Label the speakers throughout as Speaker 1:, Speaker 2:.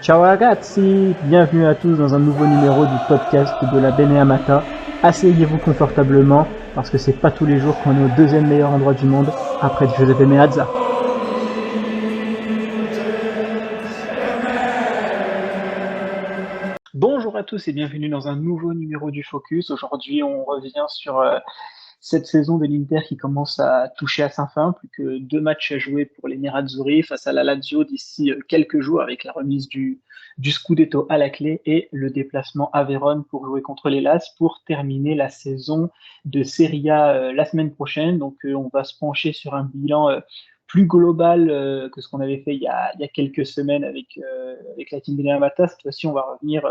Speaker 1: Ciao ragazzi, bienvenue à tous dans un nouveau numéro du podcast de la Beneamata. Asseyez-vous confortablement parce que c'est pas tous les jours qu'on est au deuxième meilleur endroit du monde après Giuseppe Meazza. Bonjour à tous et bienvenue dans un nouveau numéro du Focus. Aujourd'hui, on revient sur cette saison de l'Inter qui commence à toucher à sa fin. Plus que 2 matchs à jouer pour les Nerazzurri face à la Lazio d'ici quelques jours avec la remise du Scudetto à la clé et le déplacement à Vérone pour jouer contre les Las pour terminer la saison de Serie A la semaine prochaine. Donc on va se pencher sur un bilan plus global que ce qu'on avait fait il y a quelques semaines avec la team Benevata. Cette fois-ci, on va revenir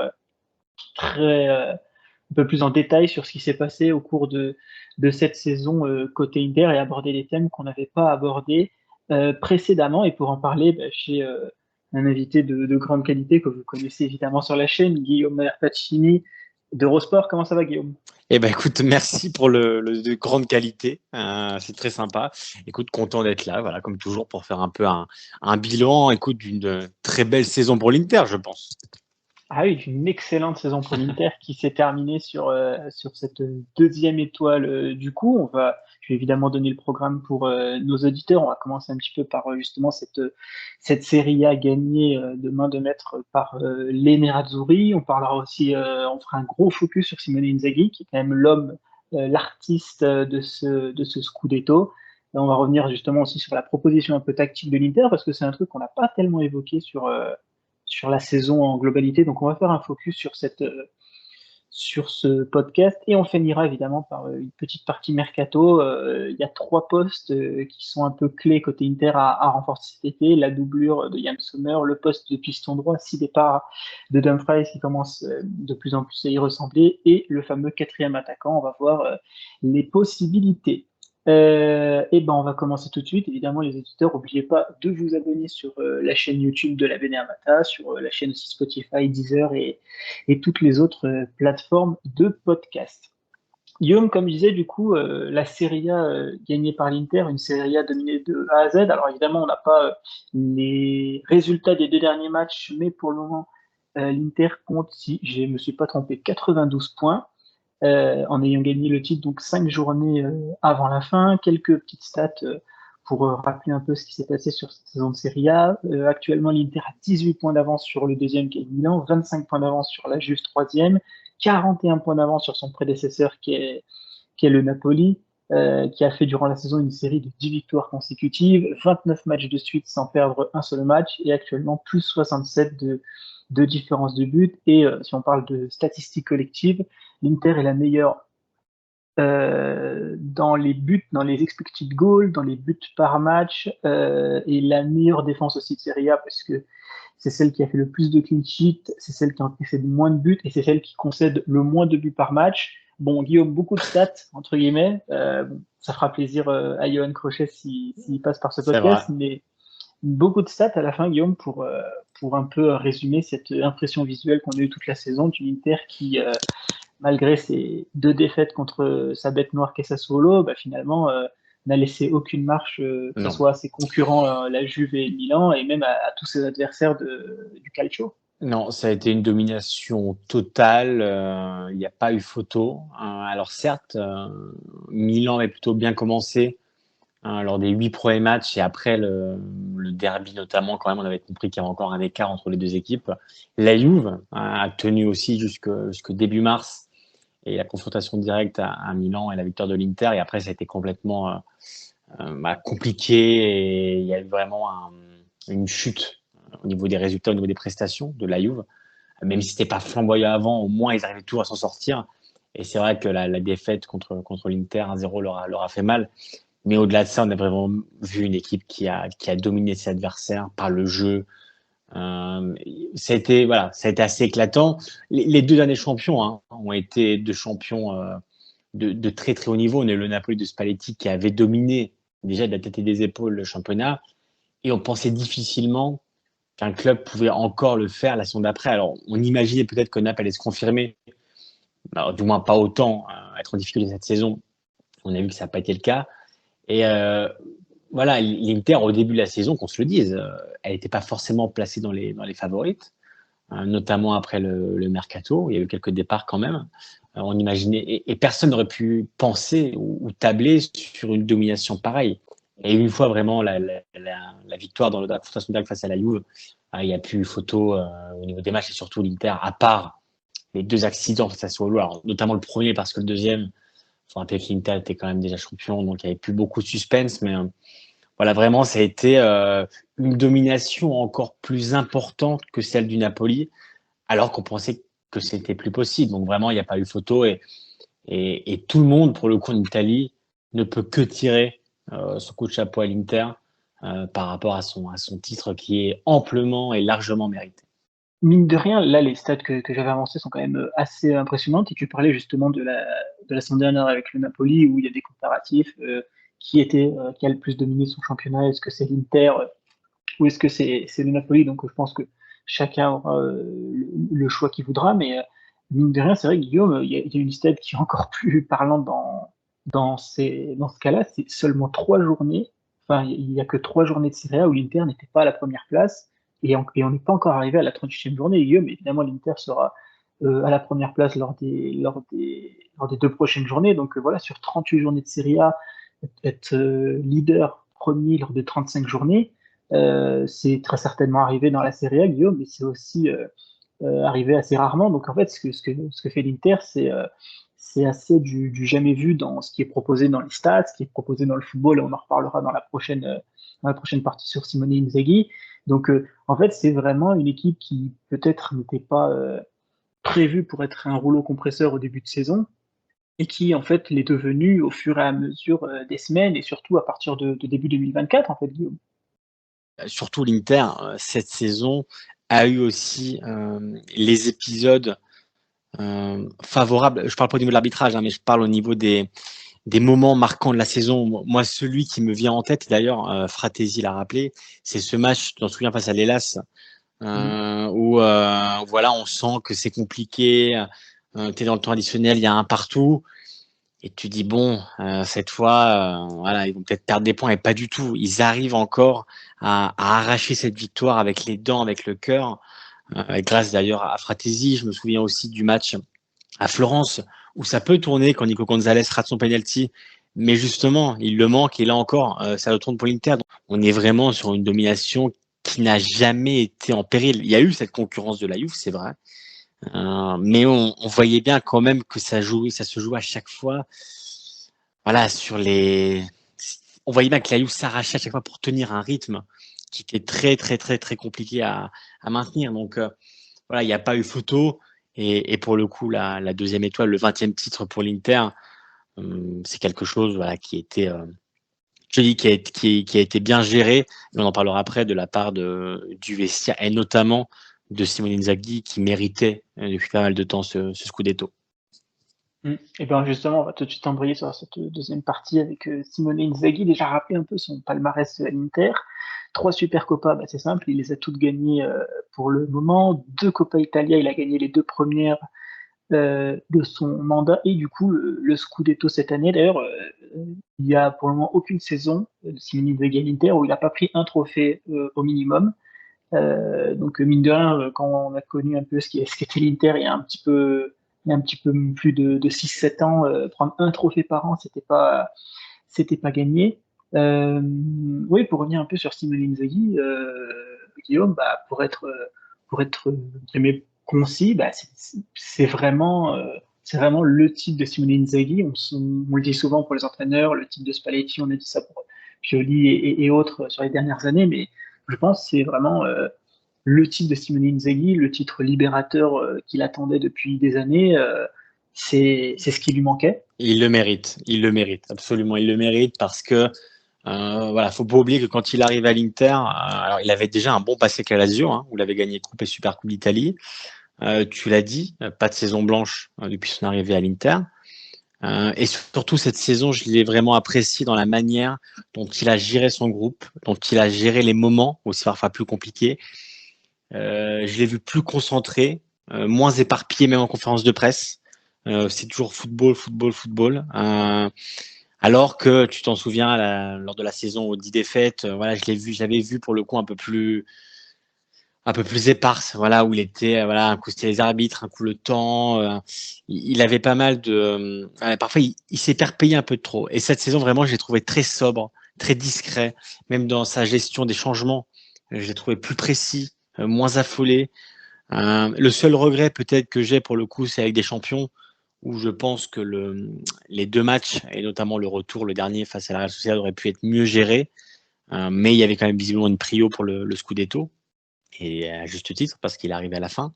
Speaker 1: un peu plus en détail sur ce qui s'est passé au cours de cette saison côté Inter et aborder des thèmes qu'on n'avait pas abordés précédemment. Et pour en parler, j'ai un invité de grande qualité que vous connaissez évidemment sur la chaîne, Guillaume Pacini d'Eurosport. Comment ça va, Guillaume?
Speaker 2: Eh ben écoute, merci pour le de grande qualité, c'est très sympa. Écoute, content d'être là, voilà, comme toujours pour faire un peu un bilan, écoute, d'une très belle saison pour l'Inter, je pense.
Speaker 1: Ah oui, une excellente saison pour l'Inter qui s'est terminée sur cette deuxième étoile du coup. Je vais évidemment donner le programme pour nos auditeurs. On va commencer un petit peu par justement cette Serie A gagnée de main de maître par les Nerazzurri. On parlera aussi, on fera un gros focus sur Simone Inzaghi, qui est quand même l'homme, l'artiste de ce Scudetto. Et on va revenir justement aussi sur la proposition un peu tactique de l'Inter, parce que c'est un truc qu'on n'a pas tellement évoqué sur la saison en globalité. Donc on va faire un focus sur ce podcast et on finira évidemment par une petite partie mercato. Il y a 3 postes qui sont un peu clés côté Inter à renforcer cet été. La doublure de Yann Sommer, le poste de piston droit, 6 départs de Dumfries qui commence de plus en plus à y ressembler et le fameux quatrième attaquant. On va voir les possibilités. Et ben on va commencer tout de suite. Évidemment, les éditeurs, n'oubliez pas de vous abonner sur la chaîne YouTube de la Beneamata, sur la chaîne aussi Spotify, Deezer et toutes les autres plateformes de podcast. Guillaume, comme je disais, du coup, la Serie A gagnée par l'Inter, une Serie A dominée de A à Z. Alors évidemment, on n'a pas les résultats des 2 derniers matchs, mais pour le moment, l'Inter compte, si je ne me suis pas trompé, 92 points en ayant gagné le titre donc 5 journées avant la fin. Quelques petites stats pour rappeler un peu ce qui s'est passé sur cette saison de Serie A. Actuellement, l'Inter a 18 points d'avance sur le deuxième qui est Milan, 25 points d'avance sur la Juve troisième, 41 points d'avance sur son prédécesseur qui est le Napoli, qui a fait durant la saison une série de 10 victoires consécutives, 29 matchs de suite sans perdre un seul match, et actuellement plus 67 de différence de but. Et si on parle de statistiques collectives, l'Inter est la meilleure dans les buts, dans les expected goals, dans les buts par match, et la meilleure défense aussi de Serie A, parce que c'est celle qui a fait le plus de clean sheet, c'est celle qui a encaissé le moins de buts, et c'est celle qui concède le moins de buts par match. Bon, Guillaume, beaucoup de stats, entre guillemets. Bon, ça fera plaisir à Johan Crochet s'il passe par ce
Speaker 2: C'est vrai.
Speaker 1: podcast, mais beaucoup de stats à la fin, Guillaume, pour un peu résumer cette impression visuelle qu'on a eue toute la saison d'une Inter qui, malgré ses 2 défaites contre sa bête noire qu'est Sassuolo, bah, finalement, n'a laissé aucune marche, que ce
Speaker 2: Non.
Speaker 1: soit à ses concurrents, la Juve et le Milan, et même à tous ses adversaires du Calcio.
Speaker 2: Non, ça a été une domination totale, il n'y a pas eu photo. Alors certes, Milan avait plutôt bien commencé, lors des 8 premiers matchs et après le derby notamment, quand même, on avait compris qu'il y avait encore un écart entre les deux équipes. La Juve a tenu aussi jusque début mars et la confrontation directe à Milan et la victoire de l'Inter. Et après, ça a été complètement compliqué et il y a eu vraiment une chute au niveau des résultats, au niveau des prestations de la Juve. Même si c'était pas flamboyant avant, au moins ils arrivaient toujours à s'en sortir. Et c'est vrai que la défaite contre l'Inter 1-0 leur a fait mal. Mais au-delà de ça, on a vraiment vu une équipe qui a dominé ses adversaires par le jeu. Ça a été assez éclatant. Les 2 derniers champions ont été 2 champions de très très haut niveau. On a eu le Napoli de Spalletti qui avait dominé déjà de la tête et des épaules le championnat. Et on pensait difficilement qu'un club pouvait encore le faire la saison d'après. Alors, on imaginait peut-être que Naples allait se confirmer, du moins pas autant, être en difficulté cette saison. On a vu que ça n'a pas été le cas. Et l'Inter, au début de la saison, qu'on se le dise, elle n'était pas forcément placée dans les favorites. notamment après le mercato. Il y a eu quelques départs quand même. On imaginait, et personne n'aurait pu penser ou tabler sur une domination pareille. Et une fois vraiment la victoire dans le confrontation directe face à la Juve, il n'y a plus photo au niveau des matchs, et surtout l'Inter, à part les 2 accidents face à Sassuolo, alors notamment le premier parce que le deuxième, faut rappeler que l'Inter était quand même déjà champion, donc il n'y avait plus beaucoup de suspense, mais voilà, vraiment, ça a été une domination encore plus importante que celle du Napoli, alors qu'on pensait que c'était plus possible. Donc vraiment, il n'y a pas eu photo, et tout le monde, pour le coup, en Italie, ne peut que tirer son coup de chapeau à l'Inter par rapport à son titre qui est amplement et largement mérité.
Speaker 1: Mine de rien, là, les stats que j'avais avancées sont quand même assez impressionnantes. Et tu parlais justement de la semaine dernière avec le Napoli, où il y a des comparatifs. Qui a le plus dominé son championnat? Est-ce que c'est l'Inter ou est-ce que c'est le Napoli? Donc je pense que chacun aura le choix qu'il voudra. Mais mine de rien, c'est vrai, Guillaume, il y a une stat qui est encore plus parlante dans ce cas-là. C'est seulement 3 journées. Enfin, il n'y a que 3 journées de Serie A où l'Inter n'était pas à la première place. Et on n'est pas encore arrivé à la 38e journée, Guillaume. Évidemment, l'Inter sera à la première place lors des 2 prochaines journées. Donc voilà, sur 38 journées de Serie A, être leader premier lors des 35 journées, c'est très certainement arrivé dans la Serie A, Guillaume, mais c'est aussi arrivé assez rarement. Donc en fait, ce que fait l'Inter, c'est assez du jamais vu dans ce qui est proposé dans les stats, ce qui est proposé dans le football, et on en reparlera dans la prochaine partie sur Simone Inzaghi. Donc en fait, c'est vraiment une équipe qui peut-être n'était pas prévue pour être un rouleau compresseur au début de saison, et qui en fait l'est devenue au fur et à mesure des semaines, et surtout à partir de début 2024, en fait, Guillaume.
Speaker 2: Surtout l'Inter, cette saison, a eu aussi les épisodes favorables. Je parle pas au niveau de l'arbitrage, hein, mais je parle au niveau des moments marquants de la saison. Moi, celui qui me vient en tête, d'ailleurs, Fratesi l'a rappelé, c'est ce match, tu t'en souviens, face à l'Hellas,
Speaker 1: Mhm.
Speaker 2: où voilà, on sent que c'est compliqué. Tu es dans le temps additionnel, il y a un partout. Et tu dis, bon, cette fois, voilà, ils vont peut-être perdre des points, et pas du tout. Ils arrivent encore à arracher cette victoire avec les dents, avec le cœur, grâce d'ailleurs à Fratesi. Je me souviens aussi du match à Florence, où ça peut tourner quand Nico Gonzalez rate son penalty, mais justement, il le manque, et là encore, ça le tourne pour l'Inter. Donc, on est vraiment sur une domination qui n'a jamais été en péril. Il y a eu cette concurrence de la Juve, c'est vrai, mais on voyait bien quand même que ça se joue à chaque fois. Voilà, on voyait bien que la Juve s'arrachait à chaque fois pour tenir un rythme qui était très très très très compliqué à maintenir. Donc voilà, il n'y a pas eu photo. Et pour le coup, la deuxième étoile, le 20e titre pour l'Inter, c'est quelque chose, voilà, qui était, je dis, qui a été bien géré. Et on en parlera après, de la part du vestiaire, et notamment de Simone Inzaghi, qui méritait depuis pas mal de temps ce scudetto.
Speaker 1: Et bien justement, on va tout de suite embrayer sur cette deuxième partie avec Simone Inzaghi. Déjà rappeler un peu son palmarès à l'Inter. 3 Supercopas, bah, c'est simple, il les a toutes gagnées pour le moment. 2 Coppa Italia, il a gagné les 2 premières de son mandat, et du coup le Scudetto cette année. D'ailleurs, il y a pour le moment aucune saison de Simone Inzaghi à l'Inter où il n'a pas pris un trophée au minimum. Donc mine de rien, quand on a connu un peu ce qu'était l'Inter il y a un petit peu plus de 6-7 ans, prendre un trophée par an, c'était pas gagné. Euh, oui, pour revenir un peu sur Simone Inzaghi, Guillaume, bah, pour être guillemets, concis, bah, c'est vraiment le type de Simone Inzaghi. On le dit souvent pour les entraîneurs, le type de Spalletti, on a dit ça pour Pioli et autres sur les dernières années, mais je pense que c'est vraiment le titre de Simone Inzaghi, le titre libérateur qu'il attendait depuis des années. C'est ce qui lui manquait.
Speaker 2: Il le mérite, absolument, il le mérite, parce que voilà, faut pas oublier que quand il arrive à l'Inter, alors il avait déjà un bon passé avec la Lazio, hein, où il avait gagné Coupe et Super Coupe d'Italie. Tu l'as dit, pas de saison blanche depuis son arrivée à l'Inter. Et surtout cette saison, je l'ai vraiment apprécié dans la manière dont il a géré son groupe, dont il a géré les moments aussi parfois plus compliqués. Je l'ai vu plus concentré, moins éparpillé même en conférence de presse. C'est toujours football, football, football. Alors que tu t'en souviens, lors de la saison aux 10 défaites, voilà, j'avais vu pour le coup un peu plus, un peu plus éparse, voilà, où il était, voilà, un coup c'était les arbitres, un coup le temps. Il avait pas mal de. Parfois, il s'est payé un peu de trop. Et cette saison, vraiment, je l'ai trouvé très sobre, très discret, même dans sa gestion des changements. Je l'ai trouvé plus précis, moins affolé. Le seul regret peut-être que j'ai pour le coup, c'est avec des champions, où je pense que les deux matchs, et notamment le retour, le dernier face à la Real Sociedad, aurait pu être mieux géré. Mais il y avait quand même visiblement une prio pour le Scudetto, et à juste titre, parce qu'il est arrivé à la fin.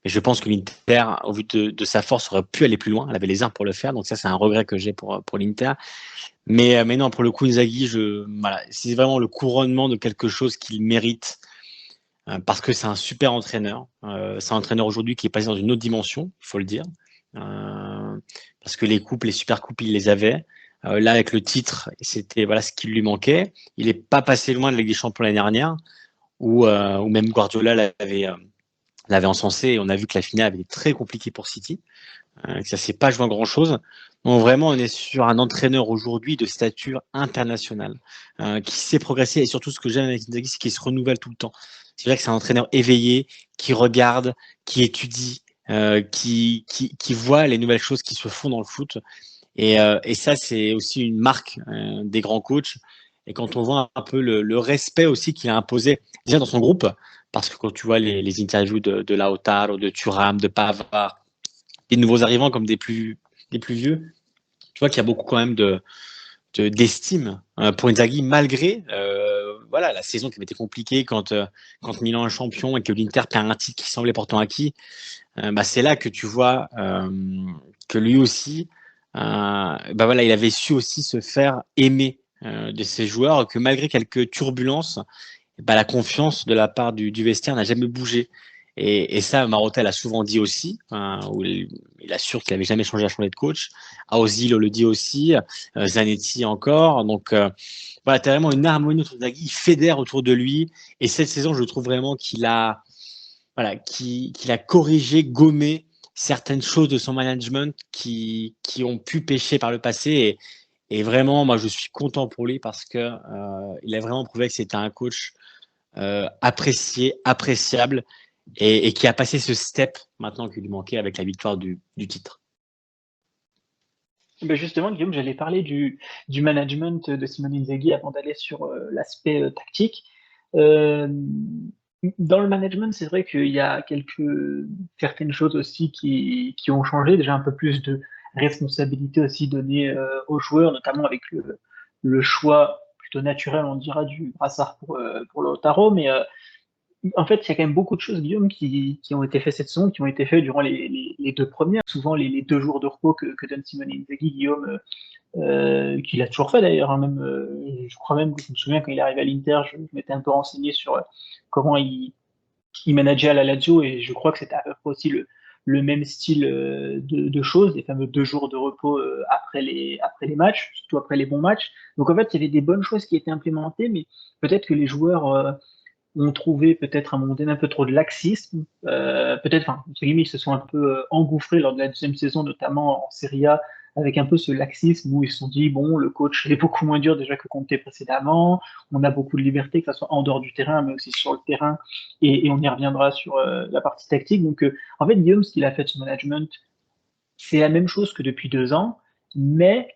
Speaker 2: Mais je pense que l'Inter, au vu de sa force, aurait pu aller plus loin. Elle avait les armes pour le faire. Donc ça, c'est un regret que j'ai pour l'Inter. Mais non, pour le coup, Inzaghi, voilà, c'est vraiment le couronnement de quelque chose qu'il mérite, parce que c'est un super entraîneur. C'est un entraîneur aujourd'hui qui est passé dans une autre dimension, il faut le dire. Parce que les coupes, les super coupes, il les avait. Là, avec le titre, c'était voilà ce qui lui manquait. Il n'est pas passé loin de la Ligue des Champions l'année dernière, où même Guardiola l'avait encensé, et on a vu que la finale avait été très compliquée pour City, que ça s'est pas joué à grand chose. Donc vraiment, on est sur un entraîneur aujourd'hui de stature internationale, qui sait progresser, et surtout ce que j'aime avec Inzaghi, c'est qu'il se renouvelle tout le temps. C'est vrai que c'est un entraîneur éveillé, qui regarde, qui étudie, qui voit les nouvelles choses qui se font dans le foot. Et ça, c'est aussi une marque des grands coachs. Et quand on voit un peu le respect aussi qu'il a imposé déjà dans son groupe, parce que quand tu vois les interviews de Lautaro, de Thuram, de Pavard, des nouveaux arrivants comme des plus vieux, tu vois qu'il y a beaucoup quand même d'estime pour Inzaghi, malgré voilà, la saison qui avait été compliquée quand Milan est champion et que l'Inter perd un titre qui semblait pourtant acquis. Bah, c'est là que tu vois que lui aussi, bah voilà, il avait su aussi se faire aimer de ses joueurs, que malgré quelques turbulences, bah, la confiance de la part du vestiaire n'a jamais bougé. Et ça, Marotta l'a souvent dit aussi, où il assure qu'il n'avait jamais changé de coach. Ozil le dit aussi, Zanetti encore. Donc voilà, tu as vraiment une harmonie autour de Nagui, il fédère autour de lui. Et cette saison, je trouve vraiment qu'il a corrigé, gommé certaines choses de son management qui ont pu pêcher par le passé. Et vraiment, moi, je suis content pour lui, parce que il a vraiment prouvé que c'était un coach apprécié, appréciable, et qui a passé ce step maintenant qui lui manquait avec la victoire du titre.
Speaker 1: Ben justement, Guillaume, j'allais parler du management de Simone Inzaghi avant d'aller sur l'aspect tactique. Euh, Dans le management, c'est vrai qu'il y a certaines choses aussi qui ont changé. Déjà un peu plus de responsabilité aussi donnée aux joueurs, notamment avec le choix plutôt naturel, on dira, du brassard pour Lautaro. Mais en fait, il y a quand même beaucoup de choses, Guillaume, qui ont été faites cette saison, qui ont été faites durant les deux premières. Souvent, les 2 jours de repos que donne Simone Inzaghi, Guillaume, qu'il a toujours fait d'ailleurs. Hein, même, je crois même que je me souviens quand il est arrivé à l'Inter, je m'étais un peu renseigné sur comment il manageait à la Lazio, et je crois que c'était à peu près aussi le même style de choses, les fameux 2 jours de repos après les matchs, surtout après les bons matchs. Donc en fait, il y avait des bonnes choses qui étaient implémentées, mais peut-être que les joueurs ont trouvé peut-être à un moment donné un peu trop de laxisme. Peut-être, enfin, entre guillemets, ils se sont un peu engouffrés lors de la deuxième saison, notamment en Serie A, avec un peu ce laxisme où ils se sont dit, bon, le coach est beaucoup moins dur déjà que Conte précédemment, on a beaucoup de liberté, que ce soit en dehors du terrain, mais aussi sur le terrain, et on y reviendra sur la partie tactique. Donc, en fait, Guillaume, ce qu'il a fait de son management, c'est la même chose que depuis 2 ans, mais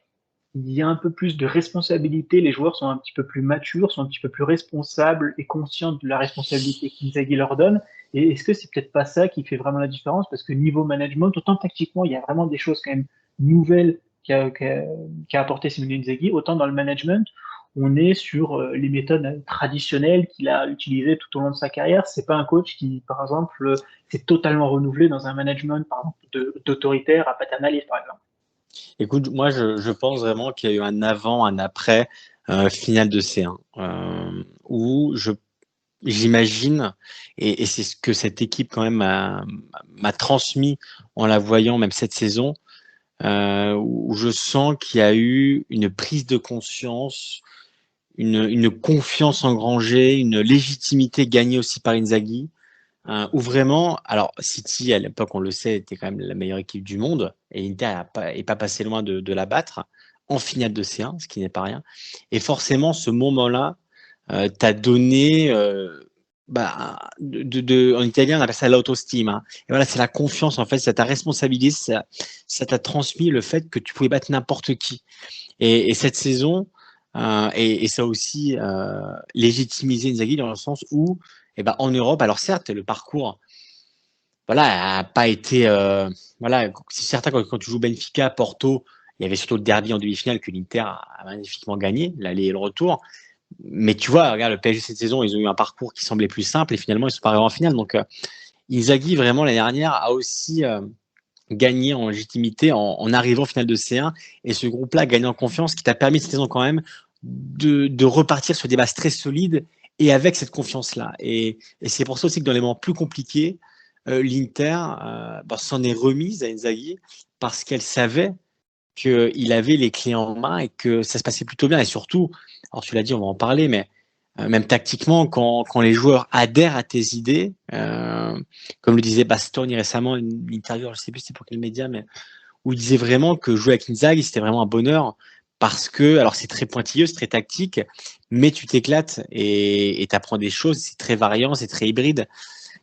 Speaker 1: il y a un peu plus de responsabilité, les joueurs sont un petit peu plus matures, sont un petit peu plus responsables et conscients de la responsabilité qu'Inzaghi leur donne. Et est-ce que c'est peut-être pas ça qui fait vraiment la différence? Parce que niveau management, autant tactiquement, il y a vraiment des choses quand même nouvelles qu'a apporté Simone Inzaghi, autant dans le management, on est sur les méthodes traditionnelles qu'il a utilisées tout au long de sa carrière. C'est pas un coach qui, par exemple, s'est totalement renouvelé dans un management, par exemple, d'autoritaire à paternaliste, par exemple.
Speaker 2: Écoute, moi, je pense vraiment qu'il y a eu un avant, un après finale de C1, où j'imagine, et c'est ce que cette équipe quand même m'a transmis en la voyant même cette saison, où je sens qu'il y a eu une prise de conscience, une confiance engrangée, une légitimité gagnée aussi par Inzaghi, où vraiment, alors City à l'époque, on le sait, était quand même la meilleure équipe du monde, et Inter n'est pas passé loin de la battre en finale de C1, ce qui n'est pas rien. Et forcément, ce moment-là t'a donné en italien, on appelle ça l'autostime. Hein. Et voilà, c'est la confiance, en fait. Ça t'a responsabilisé, ça t'a transmis le fait que tu pouvais battre n'importe qui. Et cette saison, et ça a aussi légitimisé Inzaghi dans le sens où, en Europe, alors certes, le parcours voilà, a pas été. Voilà, c'est certain quand tu joues Benfica, Porto, il y avait surtout le derby en demi-finale que l'Inter a magnifiquement gagné, l'aller et le retour. Mais tu vois, regarde, le PSG cette saison, ils ont eu un parcours qui semblait plus simple et finalement, ils sont pas arrivés en finale. Donc, Inzaghi, vraiment, l'année dernière, a aussi gagné en légitimité en arrivant en finale de C1. Et ce groupe-là a gagné en confiance, qui t'a permis cette saison quand même de repartir sur des bases très solides et avec cette confiance-là. Et c'est pour ça aussi que dans les moments plus compliqués, l'Inter s'en est remise à Inzaghi parce qu'elle savait qu'il avait les clés en main et que ça se passait plutôt bien. Et surtout, alors tu l'as dit, on va en parler, mais même tactiquement, quand les joueurs adhèrent à tes idées, comme le disait Bastoni récemment, une interview, je ne sais plus c'était pour quel média, mais où il disait vraiment que jouer avec Inzaghi, c'était vraiment un bonheur parce que, alors c'est très pointilleux, c'est très tactique, mais tu t'éclates et tu apprends des choses, c'est très variant, c'est très hybride.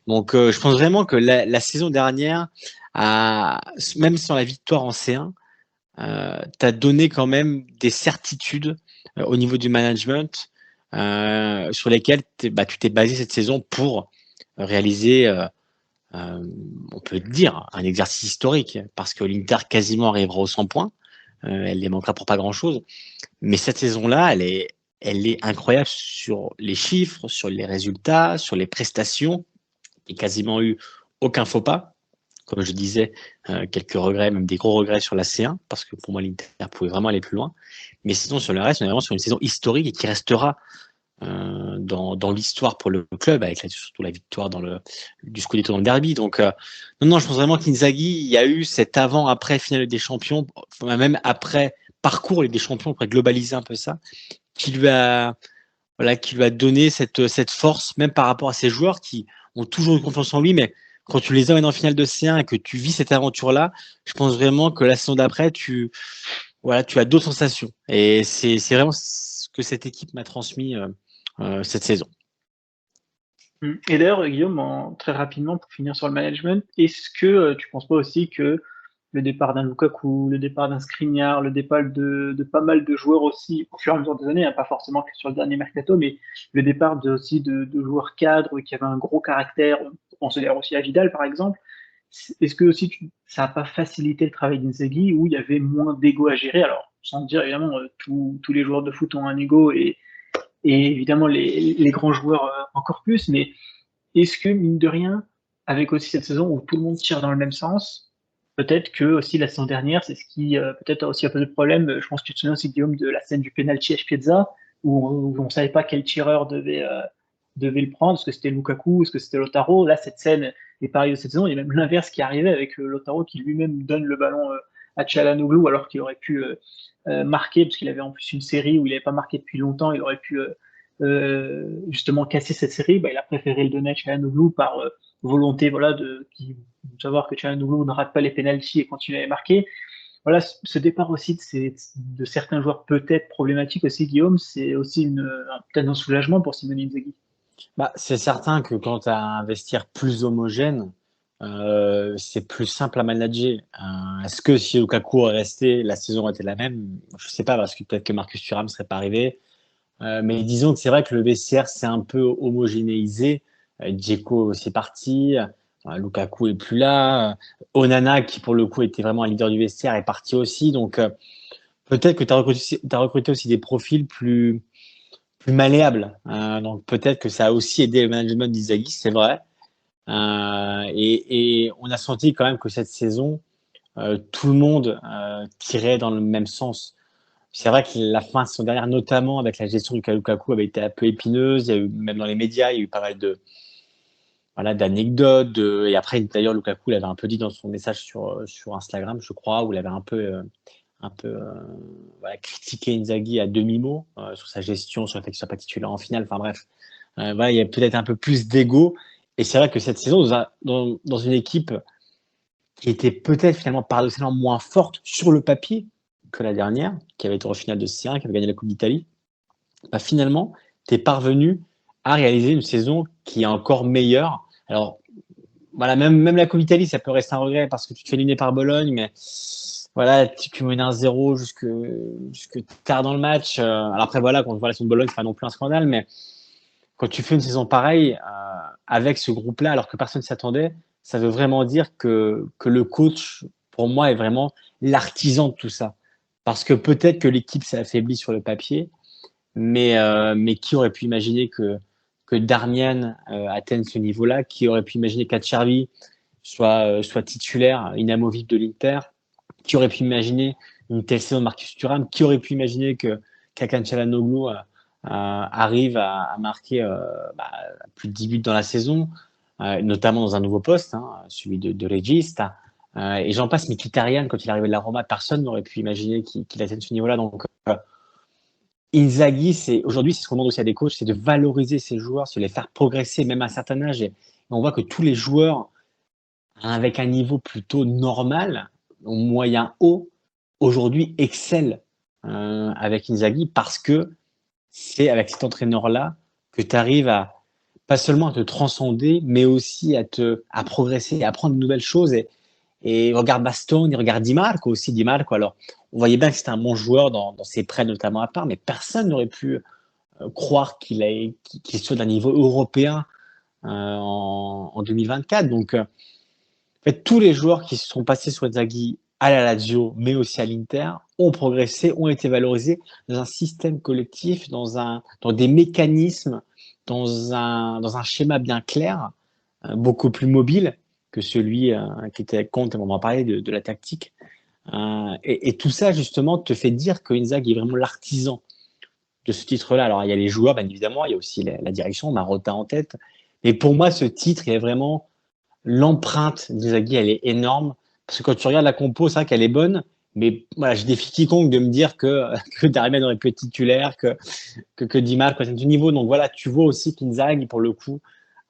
Speaker 2: Donc je pense vraiment que la saison dernière, même sans la victoire en C1, t'as donné quand même des certitudes au niveau du management sur lesquelles tu t'es basé cette saison pour réaliser, on peut dire, un exercice historique, parce que l'Inter quasiment arrivera aux 100 points, elle les manquera pour pas grand-chose, mais cette saison-là, elle est incroyable sur les chiffres, sur les résultats, sur les prestations, il n'y a quasiment eu aucun faux pas. Comme je disais, quelques regrets, même des gros regrets sur la C1, parce que pour moi, l'Inter pouvait vraiment aller plus loin. Mais sinon, sur le reste, on est vraiment sur une saison historique et qui restera dans l'histoire pour le club, avec surtout la victoire du Scudetto dans le derby. Donc, non, je pense vraiment qu'Inzaghi, il y a eu cet avant-après finale des champions, même après parcours des champions, on pourrait globaliser un peu ça, qui lui a, voilà, qui lui a donné cette force, même par rapport à ses joueurs qui ont toujours eu confiance en lui, mais quand tu les emmènes en finale de C1 et que tu vis cette aventure-là, je pense vraiment que la saison d'après, tu as d'autres sensations. Et c'est vraiment ce que cette équipe m'a transmis cette saison.
Speaker 1: Et d'ailleurs, Guillaume, très rapidement, pour finir sur le management, est-ce que tu penses pas aussi que le départ d'un Lukaku, le départ d'un Skriniar, le départ de pas mal de joueurs aussi, au fur et à mesure des années, hein, pas forcément que sur le dernier mercato, mais le départ aussi de joueurs cadres qui avaient un gros caractère, on considère aussi à Vidal par exemple, est-ce que aussi ça n'a pas facilité le travail d'Inzaghi où il y avait moins d'ego à gérer? Alors, sans dire évidemment, tous les joueurs de foot ont un ego et évidemment les grands joueurs encore plus, mais est-ce que, mine de rien, avec aussi cette saison où tout le monde tire dans le même sens, peut-être que aussi la saison dernière, c'est ce qui peut-être a aussi un peu de problème. Je pense que tu te souviens aussi, Guillaume, de la scène du penalty à Piazza, où on ne savait pas quel tireur devait le prendre, est-ce que c'était Lukaku, est-ce que c'était Lautaro. Là, cette scène est pareille de cette saison, il y a même l'inverse qui arrivait avec Lautaro qui lui-même donne le ballon à Çalhanoğlu alors qu'il aurait pu marquer, parce qu'il avait en plus une série où il n'avait pas marqué depuis longtemps, il aurait pu justement casser cette série, il a préféré le donner à Çalhanoğlu par volonté voilà, de savoir que Çalhanoğlu ne rate pas les pénaltys et continue à les marquer. Voilà, ce départ aussi de certains joueurs peut-être problématiques aussi, Guillaume, c'est aussi peut-être un soulagement pour Simone Inzaghi.
Speaker 2: C'est certain que quand tu as un vestiaire plus homogène, c'est plus simple à manager. Est-ce que si Lukaku est resté, la saison était la même? Je ne sais pas, parce que peut-être que Marcus Thuram ne serait pas arrivé. Mais disons que c'est vrai que le vestiaire s'est un peu homogénéisé. Dzeko c'est parti, Lukaku est plus là, Onana qui pour le coup était vraiment un leader du vestiaire est parti aussi. Donc peut-être que tu as recruté aussi des profils plus malléables. Donc peut-être que ça a aussi aidé le management d'Inzaghi, c'est vrai. Et on a senti quand même que cette saison, tout le monde tirait dans le même sens. C'est vrai que la fin de saison dernière, notamment avec la gestion du Lukaku, avait été un peu épineuse. Il y a eu, même dans les médias, il y a eu pas mal d'anecdotes. Et après, d'ailleurs, Lukaku l'avait un peu dit dans son message sur Instagram, je crois, où il avait un peu critiqué Inzaghi à demi-mot sur sa gestion, sur le fait qu'il ne soit pas titulaire en finale. Enfin bref, il y a peut-être un peu plus d'ego. Et c'est vrai que cette saison, dans une équipe qui était peut-être finalement paradoxalement moins forte sur le papier que la dernière, qui avait été en finale de C1, qui avait gagné la Coupe d'Italie, finalement, tu es parvenu à réaliser une saison qui est encore meilleur. Alors, voilà, même la Coupe d'Italie, ça peut rester un regret parce que tu te fais éliminer par Bologne, mais voilà, tu mènes 1-0 jusque tard dans le match. Alors après, voilà, quand on voit la de Bologne, c'est pas non plus un scandale, mais quand tu fais une saison pareille avec ce groupe-là, alors que personne ne s'y attendait, ça veut vraiment dire que le coach, pour moi, est vraiment l'artisan de tout ça. Parce que peut-être que l'équipe s'est affaiblie sur le papier, mais qui aurait pu imaginer que Darmian atteigne ce niveau-là? Qui aurait pu imaginer qu'Acerbi soit titulaire, inamovible de l'Inter? Qui aurait pu imaginer une telle saison de Marcus Thuram? Qui aurait pu imaginer que Hakan Çalhanoğlu arrive à marquer bah, plus de 10 buts dans la saison, notamment dans un nouveau poste, hein, celui de régista. Et j'en passe, Mkhitaryan, quand il arrivait de la Roma, personne n'aurait pu imaginer qu'il atteigne ce niveau-là. Donc, Inzaghi, aujourd'hui, c'est ce qu'on demande aussi à des coachs, c'est de valoriser ces joueurs, c'est de les faire progresser, même à un certain âge. Et on voit que tous les joueurs, avec un niveau plutôt normal, au moyen haut, aujourd'hui excellent avec Inzaghi parce que c'est avec cet entraîneur-là que tu arrives à pas seulement à te transcender, mais aussi à progresser, à apprendre de nouvelles choses. Et regarde Bastoni, regarde Di Marco aussi. Di Marco, alors, on voyait bien que c'était un bon joueur dans ses prêts, notamment à part, mais personne n'aurait pu croire qu'il soit d'un niveau européen en 2024. Donc, en fait, tous les joueurs qui se sont passés sur Inzaghi à la Lazio, mais aussi à l'Inter, ont progressé, ont été valorisés dans un système collectif, dans des mécanismes, dans un schéma bien clair, beaucoup plus mobile que celui qui était Conte, on va parler de la tactique. Et tout ça, justement, te fait dire que Inzaghi est vraiment l'artisan de ce titre-là. Alors, il y a les joueurs, bien évidemment, il y a aussi la direction, Marotta en tête. Mais pour moi, ce titre, il est vraiment l'empreinte d'Inzaghi, elle est énorme. Parce que quand tu regardes la compo, c'est vrai qu'elle est bonne, mais voilà, je défie quiconque de me dire que Darmian aurait pu être titulaire, que Di Marco est du niveau. Donc voilà, tu vois aussi qu'Inzaghi, pour le coup,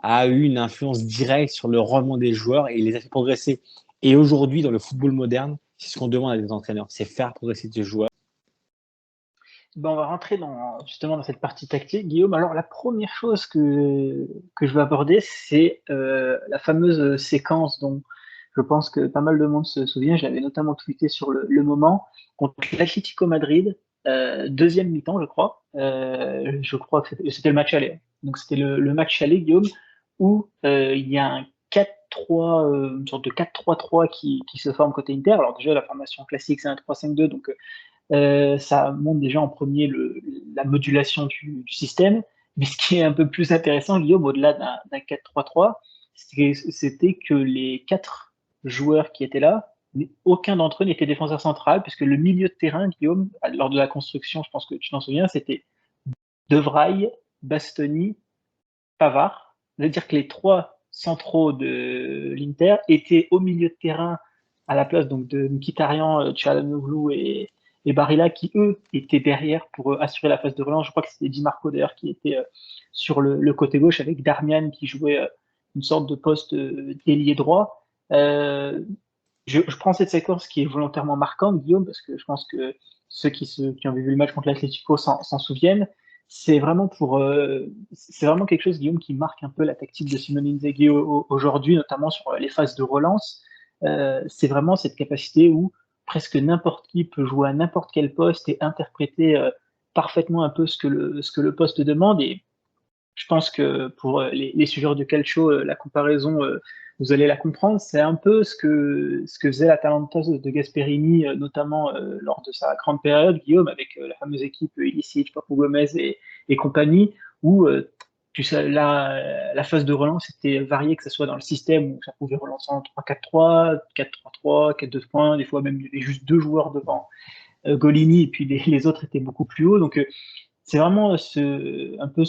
Speaker 2: a eu une influence directe sur le rendement des joueurs et il les a fait progresser. Et aujourd'hui, dans le football moderne, c'est ce qu'on demande à des entraîneurs, c'est faire progresser des joueurs.
Speaker 1: Ben, on va rentrer justement dans cette partie tactique, Guillaume. Alors, la première chose que je veux aborder, c'est la fameuse séquence dont je pense que pas mal de monde se souvient. Je l'avais notamment tweeté sur le moment contre l'Atlético Madrid, deuxième mi-temps, je crois. Je crois que c'était le match aller. Donc, c'était le match aller, Guillaume, où il y a un 4-3, une sorte de 4-3-3 qui se forme côté Inter. Alors, déjà, la formation classique, c'est un 3-5-2, donc ça montre déjà en premier la modulation du système. Mais ce qui est un peu plus intéressant, Guillaume, au-delà d'un 4-3-3, c'était que les quatre joueurs qui étaient là, aucun d'entre eux n'était défenseur central, puisque le milieu de terrain, Guillaume, lors de la construction, je pense que tu t'en souviens, c'était De Vrij, Bastoni, Pavard. C'est-à-dire que les trois centraux de l'Inter étaient au milieu de terrain à la place donc de Mkhitaryan, Çalhanoğlu et Barilla qui eux étaient derrière pour assurer la phase de relance. Je crois que c'était Di Marco d'ailleurs qui était sur le côté gauche avec Darmian qui jouait une sorte de poste d'ailier droit. Je prends cette séquence qui est volontairement marquante, Guillaume, parce que je pense que ceux qui ont vu le match contre l'Atlético s'en souviennent. C'est vraiment quelque chose, Guillaume, qui marque un peu la tactique de Simone Inzaghi aujourd'hui, notamment sur les phases de relance. C'est vraiment cette capacité où presque n'importe qui peut jouer à n'importe quel poste et interpréter parfaitement un peu ce que le poste demande. Et je pense que pour les sujets de calcio, la comparaison, vous allez la comprendre. C'est un peu ce que faisait l'Atalanta de Gasperini, notamment lors de sa grande période, Guillaume, avec la fameuse équipe Ilicic, Papu Gomez et compagnie, où tu sais, la phase de relance était variée, que ce soit dans le système où ça pouvait relancer en 3-4-3, 4-3-3, 4-2 points, des fois même il y avait juste deux joueurs devant Golini, et puis les autres étaient beaucoup plus hauts. Donc c'est vraiment un peu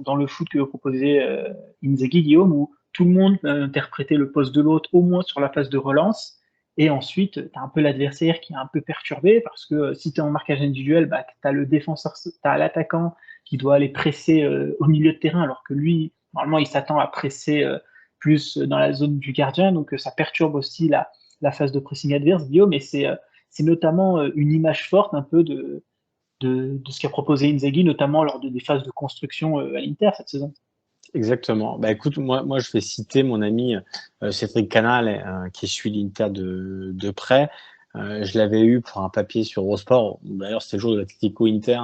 Speaker 1: dans le foot que proposait Inzaghi, Guillaume, où tout le monde interprétait le poste de l'autre, au moins sur la phase de relance. Et ensuite, tu as un peu l'adversaire qui est un peu perturbé, parce que si tu es en marquage individuel, bah, tu as le défenseur, tu as l'attaquant qui doit aller presser au milieu de terrain, alors que lui, normalement, il s'attend à presser plus dans la zone du gardien. Donc ça perturbe aussi la phase de pressing adverse, Guillaume. Et c'est notamment une image forte un peu de ce qu'a proposé Inzaghi, notamment lors des phases de construction à l'Inter cette saison.
Speaker 2: Exactement. Bah écoute, moi je vais citer mon ami Cédric Canal, qui suit l'Inter de près. Je l'avais eu pour un papier sur Eurosport. D'ailleurs, c'était le jour de l'Atlético Inter.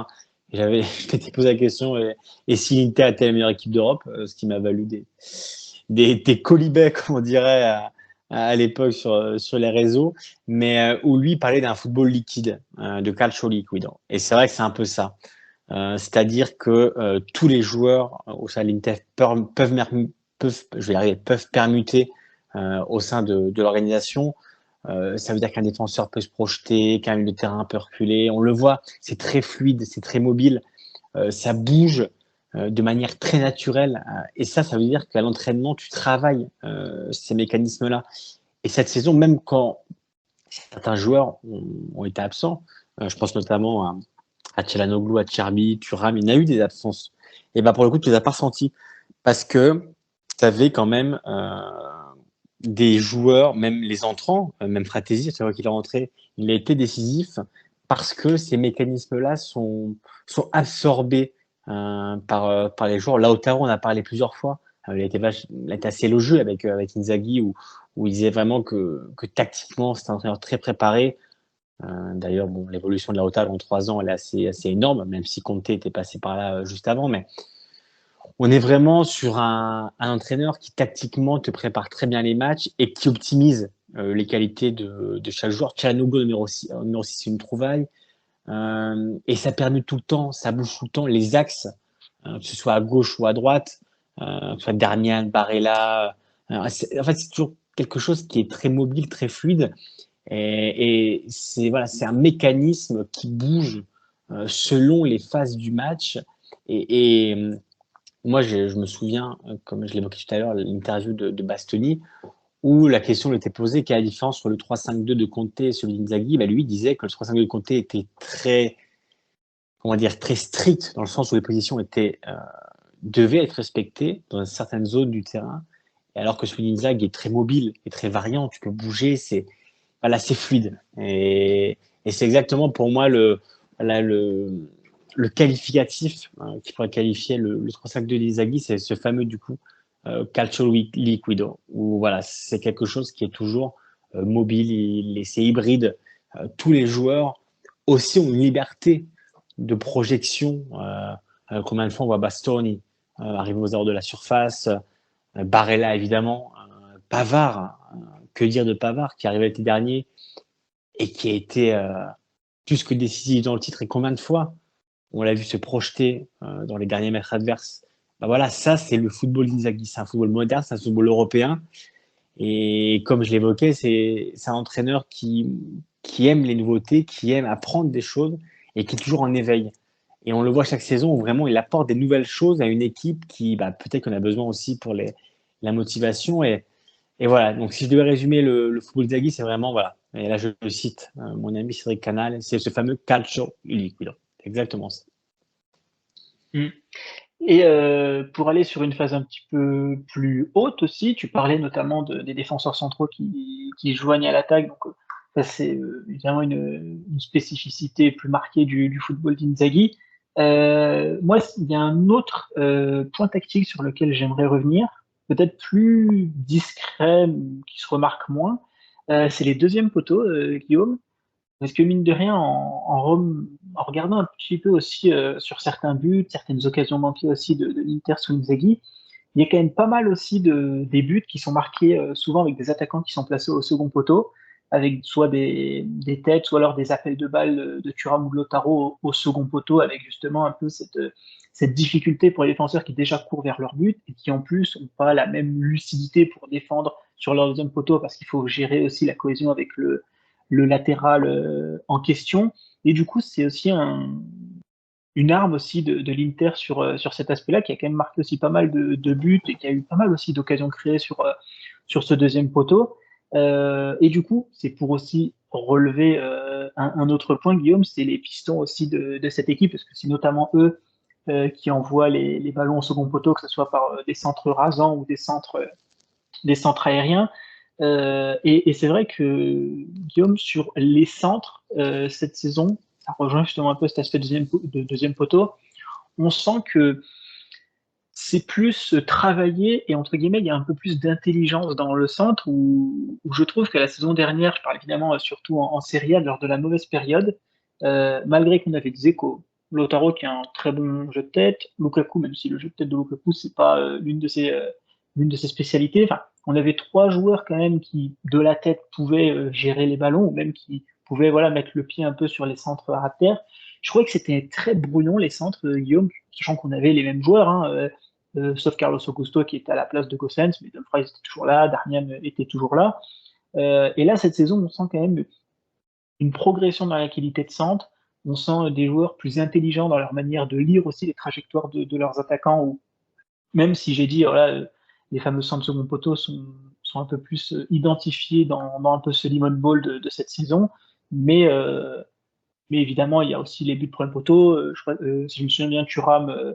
Speaker 2: Et je m'étais posé la question, et si l'Inter était la meilleure équipe d'Europe, ce qui m'a valu des colibets, comme on dirait à l'époque sur les réseaux, mais où lui parlait d'un football liquide, de calcio liquido. Et c'est vrai que c'est un peu ça. C'est-à-dire que tous les joueurs au sein de l'Inter je vais y arriver, peuvent permuter au sein de l'organisation. Ça veut dire qu'un défenseur peut se projeter, qu'un milieu de terrain peut reculer. On le voit, c'est très fluide, c'est très mobile, ça bouge de manière très naturelle. Et ça veut dire qu'à l'entraînement, tu travailles ces mécanismes-là. Et cette saison, même quand certains joueurs ont été absents, je pense notamment à Çalhanoğlu, à Cherby, Thuram, il y en a eu des absences. Et ben pour le coup, tu les as pas ressentis parce que tu avais quand même des joueurs, même les entrants, même Fratesi, c'est vrai qu'il est rentré, il a été décisif parce que ces mécanismes-là sont absorbés par les joueurs. Lautaro, on a parlé plusieurs fois. Il a été assez élogieux avec Inzaghi où il disait vraiment que tactiquement, c'est un entraîneur très préparé. D'ailleurs, bon, l'évolution de Lautaro en 3 ans, elle est assez énorme, même si Conte était passé par là juste avant. Mais on est vraiment sur un entraîneur qui tactiquement te prépare très bien les matchs et qui optimise les qualités de chaque joueur. Çalhanoğlu numéro 6 c'est une trouvaille. Et ça permet tout le temps, ça bouge tout le temps les axes, que ce soit à gauche ou à droite, que ce soit Darmian, Barella. En fait, c'est toujours quelque chose qui est très mobile, très fluide. Et c'est voilà, c'est un mécanisme qui bouge selon les phases du match. Et moi, je me souviens, comme je l'évoquais tout à l'heure, l'interview de Bastoni, où la question lui était posée, quelle est la différence entre le 3-5-2 de Conte et celui d'Inzaghi. Bah, lui disait que le 3-5-2 de Conte était très, comment dire, très strict, dans le sens où les positions devaient être respectées dans certaines zones du terrain, alors que celui d'Inzaghi est très mobile et très variant, tu peux bouger, voilà, c'est fluide. Et c'est exactement pour moi voilà, le qualificatif qui pourrait qualifier le 3-5-2 d'Inzaghi, c'est ce fameux du coup calcio liquido, où voilà, c'est quelque chose qui est toujours mobile, c'est hybride. Tous les joueurs aussi ont une liberté de projection. Combien de fois on voit Bastoni arriver aux abords de la surface, Barella évidemment, Pavard, que dire de Pavard qui arrivait l'été dernier et qui a été plus que décisif dans le titre. Et combien de fois on l'a vu se projeter dans les derniers mètres adverses. Ben voilà, ça c'est le football d'Inzaghi, c'est un football moderne, c'est un football européen. Et comme je l'évoquais, c'est un entraîneur qui aime les nouveautés, qui aime apprendre des choses et qui est toujours en éveil. Et on le voit chaque saison où vraiment il apporte des nouvelles choses à une équipe qui peut-être qu'on a besoin aussi pour la motivation. Et voilà, donc si je devais résumer le football d'Inzaghi, c'est vraiment, voilà, et là je le cite, mon ami Cédric Canal, c'est ce fameux calcio liquido. Exactement ça.
Speaker 1: Mm. Et pour aller sur une phase un petit peu plus haute aussi, tu parlais notamment des défenseurs centraux qui joignent à l'attaque. Donc, ça, c'est évidemment une spécificité plus marquée du football d'Inzaghi. Moi, il y a un autre point tactique sur lequel j'aimerais revenir, peut-être plus discret, qui se remarque moins. C'est les deuxièmes poteaux, Guillaume. Parce que mine de rien, en regardant un petit peu aussi sur certains buts, certaines occasions manquées aussi de l'Inter sous Inzaghi, il y a quand même pas mal aussi des buts qui sont marqués souvent avec des attaquants qui sont placés au second poteau, avec soit des têtes, soit alors des appels de balles de Thuram ou de Lautaro au second poteau, avec justement un peu cette difficulté pour les défenseurs qui déjà courent vers leur but et qui en plus n'ont pas la même lucidité pour défendre sur leur deuxième poteau parce qu'il faut gérer aussi la cohésion avec le latéral en question. Et du coup, c'est aussi une arme aussi de l'Inter sur cet aspect-là, qui a quand même marqué aussi pas mal de buts et qui a eu pas mal aussi d'occasions créées sur ce deuxième poteau. Et du coup, c'est pour aussi relever un autre point, Guillaume, c'est les pistons aussi de cette équipe, parce que c'est notamment eux qui envoient les ballons au second poteau, que ce soit par des centres rasants ou des centres aériens. Et c'est vrai que, Guillaume, sur les centres, cette saison, ça rejoint justement un peu cet aspect de deuxième poteau, on sent que c'est plus travaillé et entre guillemets, il y a un peu plus d'intelligence dans le centre où je trouve que la saison dernière, je parle évidemment surtout en Serie A, lors de la mauvaise période, malgré qu'on avait Dzeko, Lautaro qui a un très bon jeu de tête, Lukaku, même si le jeu de tête de Lukaku, c'est pas l'une de ses spécialités. Enfin, on avait trois joueurs quand même qui, de la tête, pouvaient gérer les ballons ou même qui pouvaient voilà mettre le pied un peu sur les centres à terre. Je trouvais que c'était très brouillon les centres, Guillaume, sachant qu'on avait les mêmes joueurs. Hein, sauf Carlos Augusto qui était à la place de Gosens, mais Dumfries était toujours là, Darmian était toujours là. Et là, cette saison, on sent quand même une progression dans la qualité de centre. On sent des joueurs plus intelligents dans leur manière de lire aussi les trajectoires de leurs attaquants. Ou même si j'ai dit, voilà, les fameux centres de second poteau sont un peu plus identifiés dans un peu ce lemon ball de cette saison. Mais, euh, mais évidemment, il y a aussi les buts de premier poteau. Si je me souviens bien, Thuram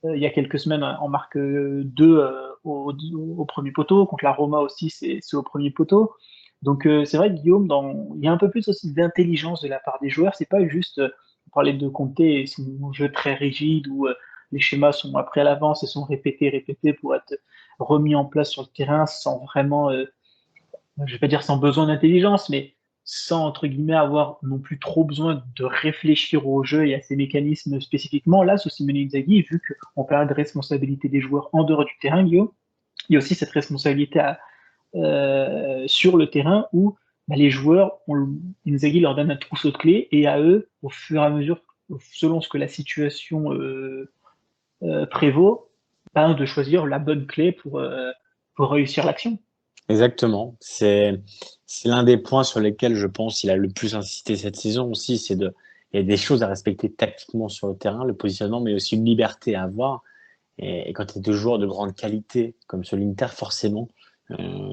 Speaker 1: il y a quelques semaines, on marque deux au premier poteau. Contre la Roma aussi, c'est au premier poteau. Donc c'est vrai que Guillaume, il y a un peu plus aussi d'intelligence de la part des joueurs. C'est pas juste on parlait de Conte et son jeu très rigide où les schémas sont appris à l'avance et sont répétés pour être remis en place sur le terrain sans vraiment je vais pas dire sans besoin d'intelligence, mais sans, entre guillemets, avoir non plus trop besoin de réfléchir au jeu et à ses mécanismes spécifiquement. Là, sous Simone Inzaghi, vu qu'on parle de responsabilité des joueurs en dehors du terrain, Guillaume, il y a aussi cette responsabilité sur le terrain où bah, les joueurs, Inzaghi leur donne un trousseau de clés et à eux, au fur et à mesure, selon ce que la situation prévaut, bah, de choisir la bonne clé pour réussir l'action.
Speaker 2: Exactement. C'est l'un des points sur lesquels je pense il a le plus insisté cette saison aussi. Il y a des choses à respecter tactiquement sur le terrain, le positionnement, mais aussi une liberté à avoir. Et quand tu es deux joueurs de grande qualité, comme sur l'Inter, forcément,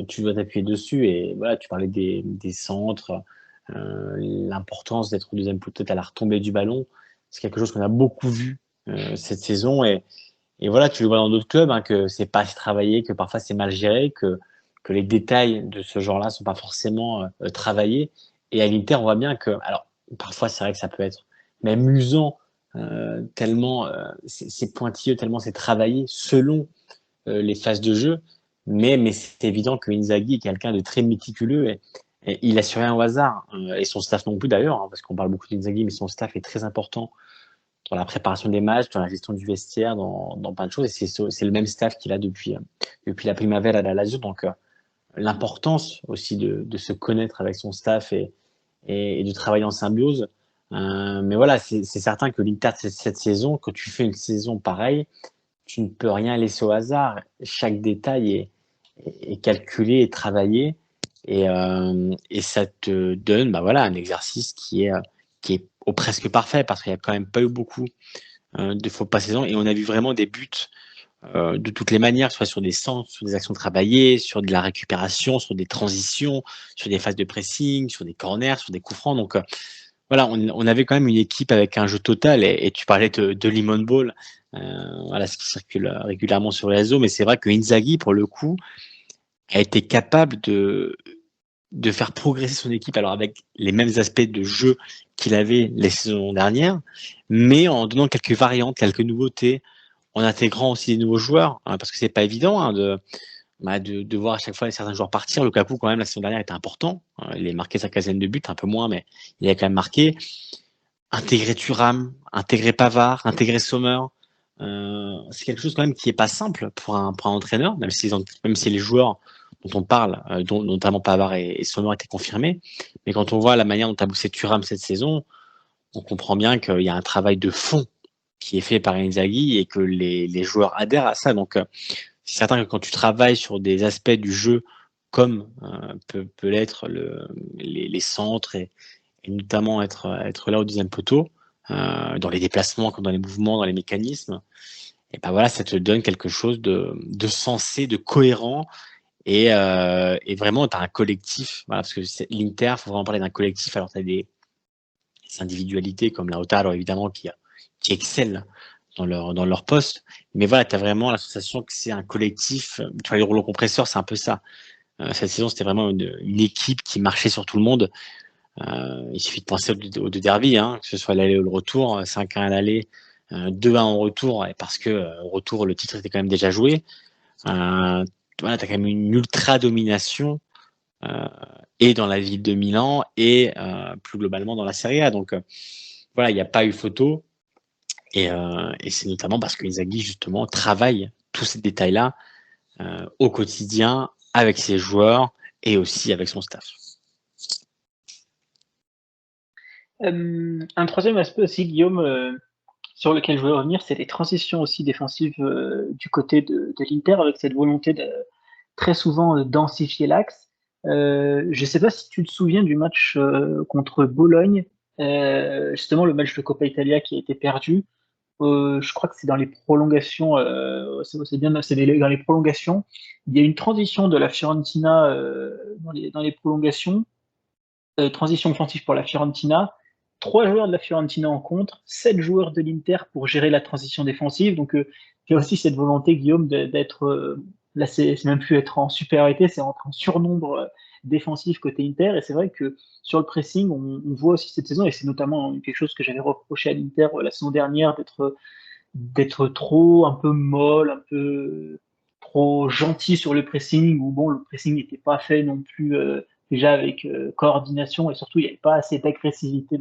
Speaker 2: tu dois t'appuyer dessus. Et voilà, tu parlais des centres, l'importance d'être au deuxième poteau à la retombée du ballon. C'est quelque chose qu'on a beaucoup vu cette saison. Et voilà, tu le vois dans d'autres clubs, hein, que c'est pas assez travaillé, que parfois c'est mal géré, que les détails de ce genre-là sont pas forcément travaillés. Et à l'Inter, on voit bien que, alors, parfois c'est vrai que ça peut être même usant, tellement c'est pointilleux, tellement c'est travaillé selon les phases de jeu. Mais c'est évident que Inzaghi est quelqu'un de très méticuleux et il assure rien au hasard. Et son staff non plus d'ailleurs, hein, parce qu'on parle beaucoup d'Inzaghi, mais son staff est très important dans la préparation des matchs, dans la gestion du vestiaire, dans plein de choses. Et c'est le même staff qu'il a depuis la Primavera à la Lazio. Donc, l'importance aussi de se connaître avec son staff et de travailler en symbiose. Mais voilà, c'est certain que l'Inter, cette saison, quand tu fais une saison pareille, tu ne peux rien laisser au hasard. Chaque détail est calculé et travaillé. Et ça te donne bah voilà, un exercice qui est au presque parfait parce qu'il n'y a quand même pas eu beaucoup de faux pas saison. Et on a vu vraiment des buts de toutes les manières, soit sur des centres, sur des actions travaillées, sur de la récupération, sur des transitions, sur des phases de pressing, sur des corners, sur des coups francs. Donc voilà, on avait quand même une équipe avec un jeu total. Et tu parlais de Limon Ball, voilà ce qui circule régulièrement sur les réseaux. Mais c'est vrai que Inzaghi, pour le coup, a été capable de faire progresser son équipe, alors avec les mêmes aspects de jeu qu'il avait les saisons dernières, mais en donnant quelques variantes, quelques nouveautés, en intégrant aussi des nouveaux joueurs, hein, parce que c'est pas évident hein, de voir à chaque fois certains joueurs partir. Lukaku, quand même, la saison dernière était important. Il a marqué sa quinzaine de buts, un peu moins, mais il a quand même marqué. Intégrer Thuram, intégrer Pavard, intégrer Sommer, c'est quelque chose quand même qui est pas simple pour un entraîneur, même si les joueurs dont on parle, dont notamment Pavard et Sommer étaient confirmés. Mais quand on voit la manière dont a bossé Thuram cette saison, on comprend bien qu'il y a un travail de fond qui est fait par Inzaghi et que les joueurs adhèrent à ça. Donc, c'est certain que quand tu travailles sur des aspects du jeu comme peut l'être les centres et notamment être là au deuxième poteau, dans les déplacements comme dans les mouvements, dans les mécanismes, et ben voilà, ça te donne quelque chose de sensé, de cohérent et vraiment, tu as un collectif, voilà, parce que l'Inter, il faut vraiment parler d'un collectif, alors tu as des individualités comme Lautaro, évidemment, qui excellent dans leur poste, mais voilà, tu as vraiment la sensation que c'est un collectif, tu vois, les rouleaux compresseurs, c'est un peu ça. Cette saison, c'était vraiment une équipe qui marchait sur tout le monde. Il suffit de penser aux deux derbies, hein, que ce soit l'aller ou le retour, 5-1 à l'aller, 2-1 en retour, et parce que au retour, le titre était quand même déjà joué. Voilà, tu as quand même une ultra domination et dans la ville de Milan et plus globalement dans la Serie A. Donc voilà, il n'y a pas eu photo. Et c'est notamment parce que Inzaghi, justement, travaille tous ces détails-là au quotidien avec ses joueurs et aussi avec son staff.
Speaker 1: Un troisième aspect aussi, Guillaume, sur lequel je voulais revenir, c'est les transitions aussi défensives du côté de l'Inter, avec cette volonté de très souvent densifier l'axe. Je ne sais pas si tu te souviens du match contre Bologne, justement le match de Coppa Italia qui a été perdu. Je crois que c'est dans les prolongations, c'est bien, dans les prolongations. Il y a une transition de la Fiorentina dans les prolongations, transition offensive pour la Fiorentina. 3 joueurs de la Fiorentina en contre, 7 joueurs de l'Inter pour gérer la transition défensive. Donc, il y a aussi cette volonté, Guillaume, d'être là, c'est même plus être en supériorité, c'est en surnombre défensif côté Inter. Et c'est vrai que sur le pressing, on voit aussi cette saison, et c'est notamment quelque chose que j'avais reproché à l'Inter la saison dernière, d'être trop un peu molle, un peu trop gentil sur le pressing, où bon, le pressing n'était pas fait non plus déjà avec coordination, et surtout il n'y avait pas assez d'agressivité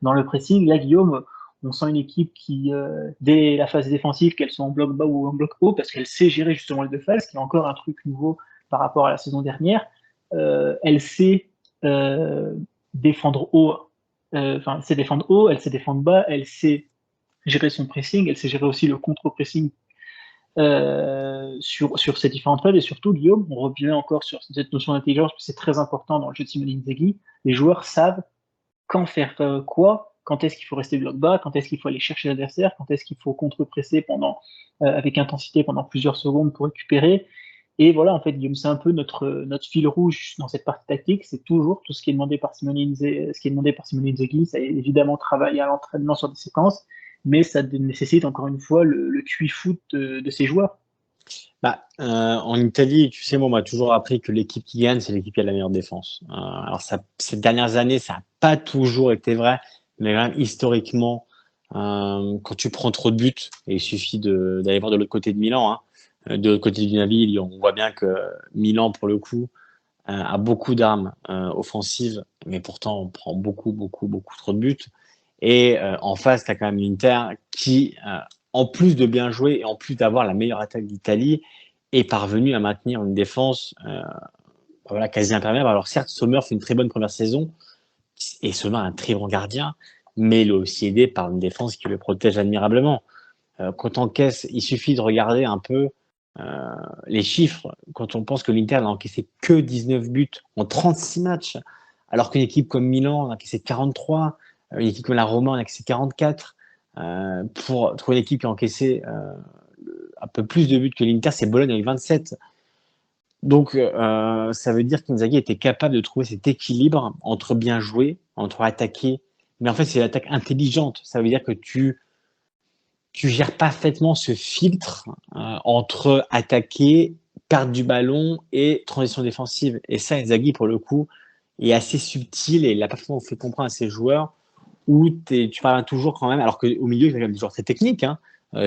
Speaker 1: dans le pressing. Là, Guillaume, on sent une équipe qui, dès la phase défensive, qu'elle soit en bloc bas ou en bloc haut, parce qu'elle sait gérer justement les deux phases, qui est encore un truc nouveau par rapport à la saison dernière. Elle sait défendre haut, enfin, elle sait défendre haut, elle sait défendre bas, elle sait gérer son pressing, elle sait gérer aussi le contre-pressing sur ces différentes phases. Et surtout, Guillaume, on revient encore sur cette notion d'intelligence, c'est très important dans le jeu de Simone Inzaghi. Les joueurs savent quand faire quoi, quand est-ce qu'il faut rester bloc bas, quand est-ce qu'il faut aller chercher l'adversaire, quand est-ce qu'il faut contre-presser avec intensité pendant plusieurs secondes pour récupérer. Et voilà, en fait, Guillaume, c'est un peu notre fil rouge dans cette partie tactique, c'est toujours tout ce qui est demandé par Simone Inzaghi, ça est évidemment travailler à l'entraînement sur des séquences, mais ça nécessite encore une fois le QI foot de ces joueurs.
Speaker 2: En Italie, tu sais, moi, on m'a toujours appris que l'équipe qui gagne, c'est l'équipe qui a la meilleure défense. Alors, ces dernières années, ça n'a pas toujours été vrai, mais quand même, historiquement, quand tu prends trop de buts, et il suffit d'aller voir de l'autre côté de Milan, de l'autre côté du navire, on voit bien que Milan, pour le coup, a beaucoup d'armes offensives, mais pourtant, on prend beaucoup, beaucoup, beaucoup trop de buts. Et en face, tu as quand même l'Inter qui, en plus de bien jouer et en plus d'avoir la meilleure attaque d'Italie, est parvenu à maintenir une défense voilà, quasi imperméable. Alors certes, Sommer fait une très bonne première saison, et Sommer est un très bon gardien, mais il est aussi aidé par une défense qui le protège admirablement. Quand on encaisse, il suffit de regarder un peu les chiffres. Quand on pense que l'Inter n'a encaissé que 19 buts en 36 matchs, alors qu'une équipe comme Milan en a encaissé 43, une équipe comme la Roma en a encaissé 44, pour trouver une équipe qui a encaissé un peu plus de buts que l'Inter, c'est Bologne avec 27. Donc, ça veut dire qu'Inzaghi était capable de trouver cet équilibre entre bien jouer, entre attaquer. Mais en fait, c'est l'attaque intelligente. Ça veut dire que tu gères parfaitement ce filtre entre attaquer, perdre du ballon et transition défensive. Et ça, Inzaghi, pour le coup, est assez subtil et il l'a parfaitement fait comprendre à ses joueurs où tu parles toujours quand même, alors qu'au milieu, il y a quand même des joueurs très techniques.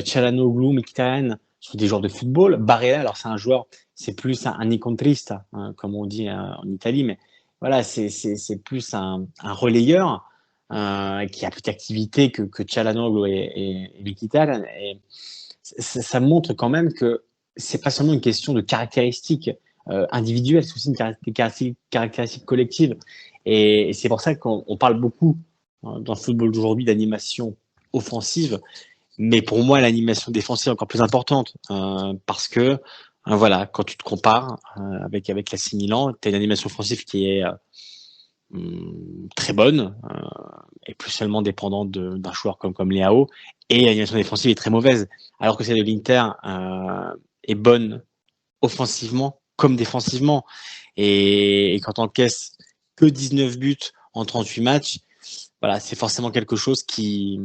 Speaker 2: Çalhanoğlu, Mkhitaryan sont des joueurs de football. Barella, alors c'est un joueur, c'est plus un incontrista, comme on dit en Italie, mais voilà, c'est plus un relayeur qui a plus d'activité que Çalhanoğlu et Mkhitaryan. Et ça montre quand même que c'est pas seulement une question de caractéristiques individuelles, c'est aussi une caractéristique collective. Et c'est pour ça qu'on parle beaucoup dans le football d'aujourd'hui d'animation offensive, mais pour moi l'animation défensive est encore plus importante parce que voilà, quand tu te compares avec l'AC Milan, tu as une animation offensive qui est très bonne et plus seulement dépendante d'un joueur comme Leao, et l'animation défensive est très mauvaise, alors que celle de l'Inter est bonne offensivement comme défensivement. Et quand on encaisse que 19 buts en 38 matchs, voilà, c'est forcément quelque chose qui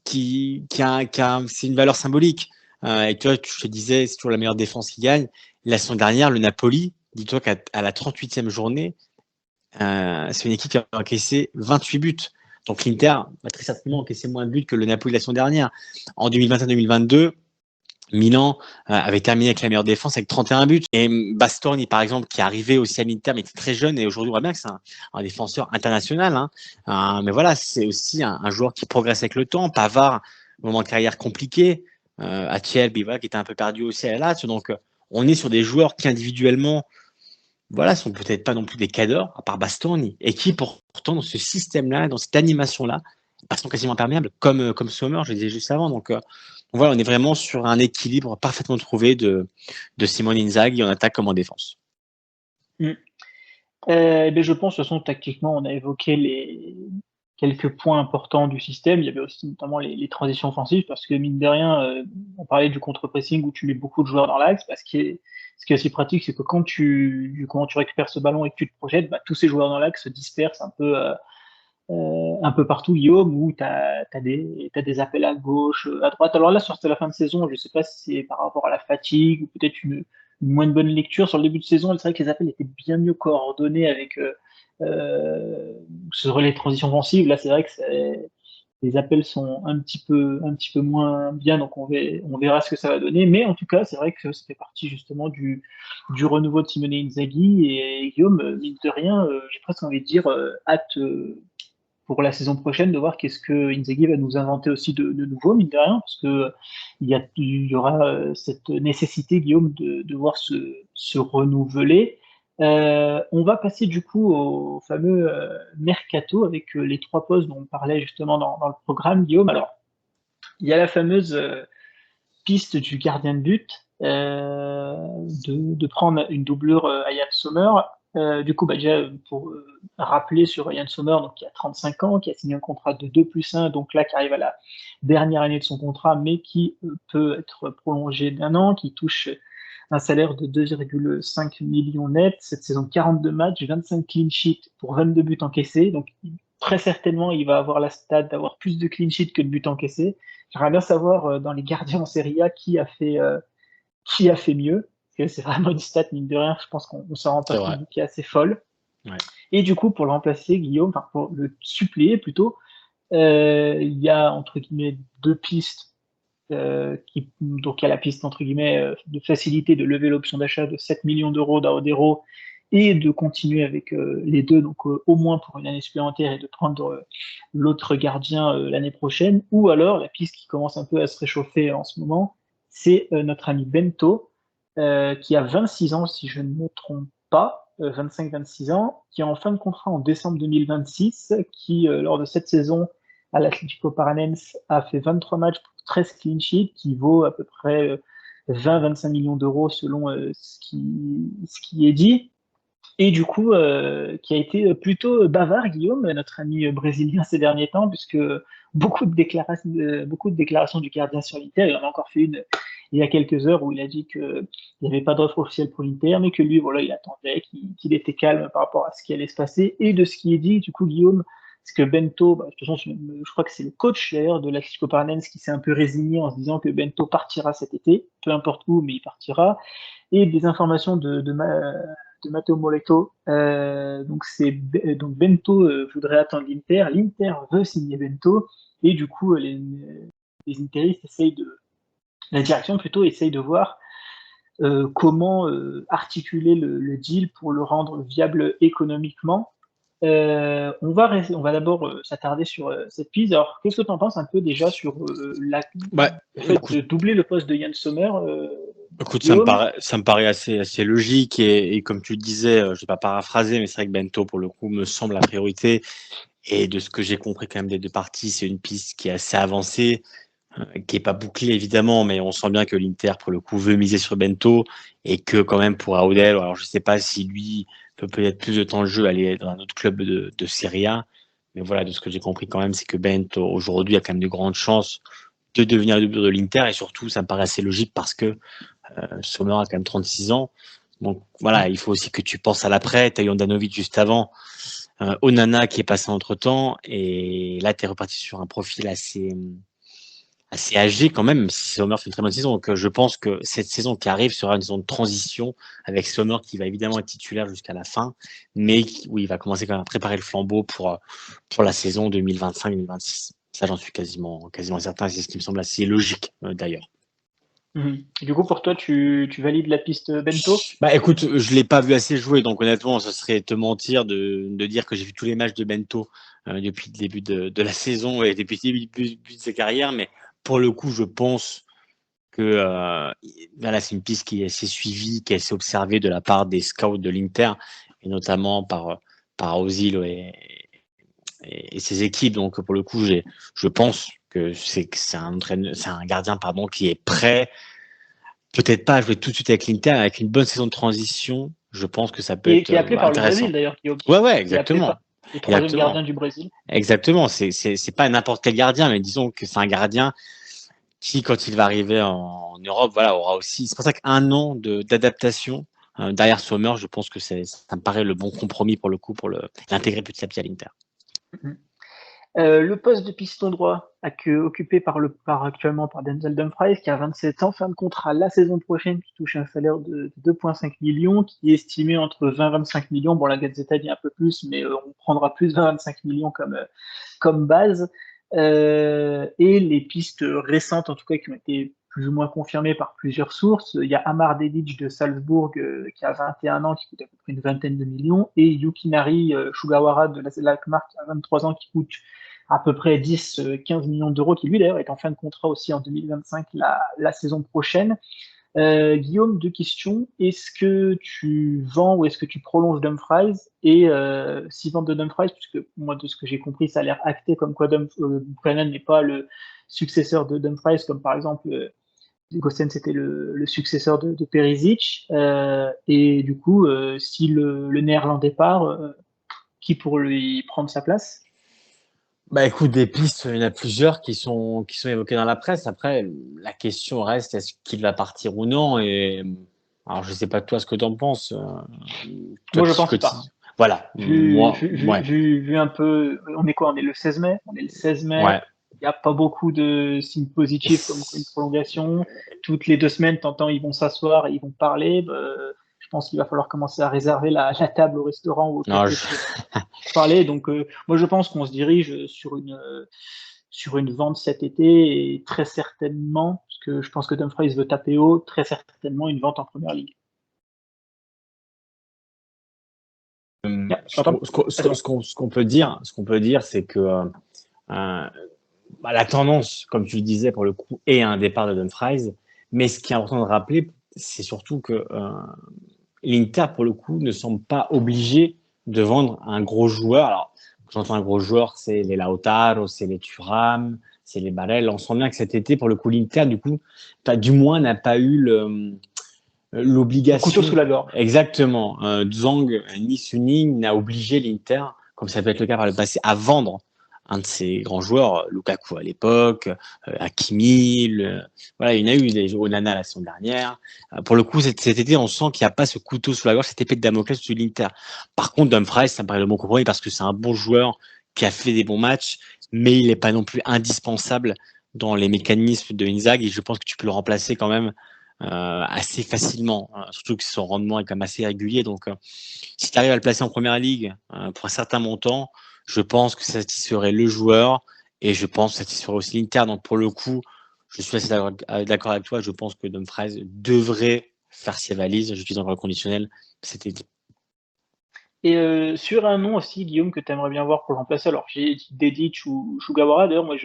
Speaker 2: c'est une valeur symbolique. Et tu vois, je te disais, c'est toujours la meilleure défense qui gagne. La saison dernière, le Napoli, dis-toi qu'à la 38e journée, c'est une équipe qui a encaissé 28 buts. Donc l'Inter va très certainement encaisser moins de buts que le Napoli la saison dernière. En 2021-2022, Milan avait terminé avec la meilleure défense avec 31 buts. Et Bastoni, par exemple, qui est arrivé aussi à l'Inter, mais qui est très jeune, et aujourd'hui, on voit bien que c'est un défenseur international. Mais voilà, c'est aussi un joueur qui progresse avec le temps. Pavard, moment de carrière compliqué. Achiel, voilà, qui était un peu perdu aussi à la Lazio. Donc, on est sur des joueurs qui individuellement, voilà, sont peut-être pas non plus des cadors, à part Bastoni, et qui pourtant, dans ce système-là, dans cette animation-là, sont quasiment imperméables, comme Sommer, je le disais juste avant. Donc, voilà, on est vraiment sur un équilibre parfaitement trouvé de Simone Inzaghi en attaque comme en défense.
Speaker 1: Mm. Je pense, de toute façon, tactiquement, on a évoqué les quelques points importants du système. Il y avait aussi notamment les transitions offensives, parce que mine de rien, on parlait du contre-pressing où tu mets beaucoup de joueurs dans l'axe. Ce qui est aussi pratique, c'est que quand quand tu récupères ce ballon et que tu te projettes, tous ces joueurs dans l'axe se dispersent un peu partout, Guillaume, où tu as, t'as des appels à gauche, à droite. Alors là, sur la fin de saison, je sais pas si c'est par rapport à la fatigue ou peut-être une moins bonne lecture. Sur le début de saison, c'est vrai que les appels étaient bien mieux coordonnés avec sur les transitions offensives. Là, c'est vrai que les appels sont un petit peu moins bien, donc on verra ce que ça va donner. Mais en tout cas, c'est vrai que ça fait partie justement du renouveau de Simone Inzaghi. Et Guillaume, mine de rien, j'ai presque envie de dire, hâte pour la saison prochaine de voir qu'est-ce que Inzaghi va nous inventer aussi de nouveau, mine de rien, parce que il y aura cette nécessité, Guillaume, de voir se renouveler. On va passer du coup au fameux mercato avec les trois postes dont on parlait justement dans le programme, Guillaume. Alors, il y a la fameuse piste du gardien de but, de prendre une doublure à Yann Sommer. Du coup, déjà, pour rappeler sur Yann Sommer, donc, qui a 35 ans, qui a signé un contrat de 2+1, donc là, qui arrive à la dernière année de son contrat, mais qui peut être prolongé d'1 an, qui touche un salaire de 2,5 millions net, cette saison 42 matchs, 25 clean sheets pour 22 buts encaissés, donc très certainement, il va avoir la stat d'avoir plus de clean sheets que de buts encaissés. J'aimerais bien savoir dans les gardiens en Serie A qui a fait mieux. Parce que c'est vraiment une stat, mine de rien, je pense qu'on s'en rend pas
Speaker 2: C'est
Speaker 1: compte,
Speaker 2: vrai.
Speaker 1: qui est assez folle.
Speaker 2: Ouais.
Speaker 1: Et du coup, pour le remplacer, Guillaume, enfin pour le suppléer plutôt, il y a entre guillemets deux pistes. Donc il y a la piste entre guillemets de facilité de lever l'option d'achat de 7 millions d'euros d'Aodero et de continuer avec les deux, donc au moins pour une année supplémentaire et de prendre l'autre gardien l'année prochaine, ou alors la piste qui commence un peu à se réchauffer en ce moment, c'est notre ami Bento, qui a 26 ans si je ne me trompe pas, 25-26 ans, qui est en fin de contrat en décembre 2026, qui lors de cette saison à l'Atlético Paranense a fait 23 matchs pour 13 clean sheets, qui vaut à peu près 20-25 millions d'euros selon ce qui est dit. Et du coup, qui a été plutôt bavard, Guillaume, notre ami brésilien ces derniers temps, puisque beaucoup de déclarations du gardien sur l'Inter, il en a encore fait une il y a quelques heures où il a dit qu'il n'y avait pas d'offre officielle pour l'Inter, mais que lui, voilà, il attendait, qu'il était calme par rapport à ce qui allait se passer. Et de ce qui est dit, du coup, Guillaume, parce que Bento, de toute façon, je crois que c'est le coach d'ailleurs de l'Atlético Paranaense qui s'est un peu résigné en se disant que Bento partira cet été, peu importe où, mais il partira. Et des informations de Matteo Moretto. Donc Bento voudrait attendre l'Inter. L'Inter veut signer Bento. Et du coup, les interistes la direction plutôt essaye de voir comment articuler le deal pour le rendre viable économiquement. On va d'abord s'attarder sur cette piste. Alors, qu'est-ce que tu en penses un peu déjà sur le fait
Speaker 2: Écoute,
Speaker 1: de doubler le poste de Yann Sommer,
Speaker 2: écoute,
Speaker 1: Guillaume?
Speaker 2: ça me paraît assez logique et comme tu le disais, je vais pas paraphraser, mais c'est vrai que Bento, pour le coup, me semble la priorité. Et de ce que j'ai compris quand même des deux parties, c'est une piste qui est assez avancée, qui est pas bouclée évidemment, mais on sent bien que l'Inter, pour le coup, veut miser sur Bento et que quand même pour Audel, alors je sais pas si lui peut peut-être plus de temps de jeu aller dans un autre club de Serie A, mais voilà, de ce que j'ai compris quand même, c'est que Bento aujourd'hui a quand même de grandes chances de devenir le doublure de l'Inter et surtout, ça me paraît assez logique parce que Sommer a quand même 36 ans. Donc voilà, il faut aussi que tu penses à l'après. Tu as eu Andanovic juste avant, Onana qui est passé entre temps et là tu es reparti sur un profil assez âgé quand même, si Sommer fait une très bonne saison. Donc, je pense que cette saison qui arrive sera une saison de transition avec Sommer qui va évidemment être titulaire jusqu'à la fin, mais où il va commencer quand même à préparer le flambeau pour la saison 2025-2026. Ça, j'en suis quasiment certain. C'est ce qui me semble assez logique, d'ailleurs.
Speaker 1: Du coup, pour toi, tu valides la piste Bento?
Speaker 2: Bah écoute, je l'ai pas vu assez jouer, donc honnêtement, ce serait te mentir de dire que j'ai vu tous les matchs de Bento depuis le début de la saison et depuis le début de sa carrière, mais pour le coup, je pense que voilà, c'est une piste qui est assez suivie, qui est assez observée de la part des scouts de l'Inter, et notamment par Ozil et ses équipes. Donc pour le coup, je pense que c'est un gardien pardon qui est prêt. Peut-être pas à jouer tout de suite avec l'Inter, avec une bonne saison de transition, je pense que ça peut être
Speaker 1: Qui est appelé par le Brésil
Speaker 2: intéressant.
Speaker 1: d'ailleurs, Guillaume.
Speaker 2: Ouais,
Speaker 1: Qui est appelé par
Speaker 2: exactement.
Speaker 1: le troisième
Speaker 2: Exactement.
Speaker 1: gardien du Brésil.
Speaker 2: Exactement. C'est pas n'importe quel gardien, mais disons que c'est un gardien qui, quand il va arriver en Europe, voilà, aura aussi. C'est pour ça qu'un an d'adaptation derrière Sommer, je pense que ça me paraît le bon compromis pour le coup, pour l'intégrer petit à petit à l'Inter.
Speaker 1: Mhm. Le poste de piston droit occupé par actuellement par Denzel Dumfries, qui a 27 ans, fin de contrat la saison prochaine, qui touche un salaire de 2,5 millions, qui est estimé entre 20 et 25 millions. Bon, la Gazzetta dit un peu plus, mais on prendra plus 20-25 millions comme base. Et les pistes récentes, en tout cas, qui ont été plus ou moins confirmées par plusieurs sources. Il y a Amar Dedic de Salzbourg, qui a 21 ans, qui coûte à peu près une vingtaine de millions, et Yukinari Sugawara de l'Alkmaar, qui a 23 ans, qui coûte à peu près 10-15 millions d'euros, qui lui d'ailleurs est en fin de contrat aussi en 2025, la saison prochaine. Guillaume, deux questions. Est-ce que tu vends ou est-ce que tu prolonges Dumfries? Et si vente de Dumfries, puisque moi, de ce que j'ai compris, ça a l'air acté comme quoi Buchanan n'est pas le successeur de Dumfries, comme par exemple Gossen, c'était le successeur de Perisic. Et du coup, si le Néerlandais part, qui pour lui prendre sa place?
Speaker 2: Bah écoute, des pistes, il y en a plusieurs qui sont évoquées dans la presse. Après, la question reste est-ce qu'il va partir ou non? Et alors, je sais pas toi ce que tu en penses. Toi,
Speaker 1: Moi, je
Speaker 2: tu
Speaker 1: pense pas.
Speaker 2: voilà, moi, ouais,
Speaker 1: Vu un peu, on est quoi? On est le 16 mai? On est le 16 mai.
Speaker 2: ouais.
Speaker 1: Il n'y a pas beaucoup de signes positifs comme une prolongation. Toutes les 2 semaines, t'entends, ils vont s'asseoir et ils vont parler. Je pense qu'il va falloir commencer à réserver la table au restaurant ou au
Speaker 2: Non,
Speaker 1: café pour parler. Donc, moi, je pense qu'on se dirige sur une vente cet été et très certainement, parce que je pense que Dumfries veut taper haut, très certainement une vente en première ligue. Yeah, tu m'entends? Ah, c'est bon.
Speaker 2: ce qu'on peut dire, c'est que bah, la tendance, comme tu le disais pour le coup, est un départ de Dumfries. Mais ce qui est important de rappeler, c'est surtout que l'Inter, pour le coup, ne semble pas obligé de vendre un gros joueur. Alors, quand j'entends un gros joueur, c'est les Lautaro, c'est les Thuram, c'est les Barella. On sent bien que cet été, pour le coup, l'Inter, du coup, du moins, n'a pas eu
Speaker 1: Le couteau
Speaker 2: l'obligation.
Speaker 1: sous la gorge.
Speaker 2: Exactement. Zhang ni Suning n'a obligé l'Inter, comme ça peut être le cas par le passé, à vendre un de ses grands joueurs, Lukaku à l'époque, Hakimi, voilà, il y en a eu des Onana la saison dernière. Pour le coup, cet été, on sent qu'il n'y a pas ce couteau sous la gorge, cette épée de Damoclès sur l'Inter. Par contre, Dumfries, ça me paraît le bon compromis parce que c'est un bon joueur qui a fait des bons matchs, mais il n'est pas non plus indispensable dans les mécanismes de Inzaghi. Et je pense que tu peux le remplacer quand même assez facilement, surtout que son rendement est quand même assez régulier. Donc, si tu arrives à le placer en première ligue pour un certain montant, je pense que ça satisferait le joueur et je pense que ça satisferait aussi l'Inter. Donc, pour le coup, je suis assez d'accord avec toi. Je pense que Dumfries devrait faire ses valises, j'utilise encore le conditionnel, c'était dit.
Speaker 1: Et sur un nom aussi, Guillaume, que tu aimerais bien voir pour le remplacer, alors j'ai dit Dedic ou Sugawara, d'ailleurs moi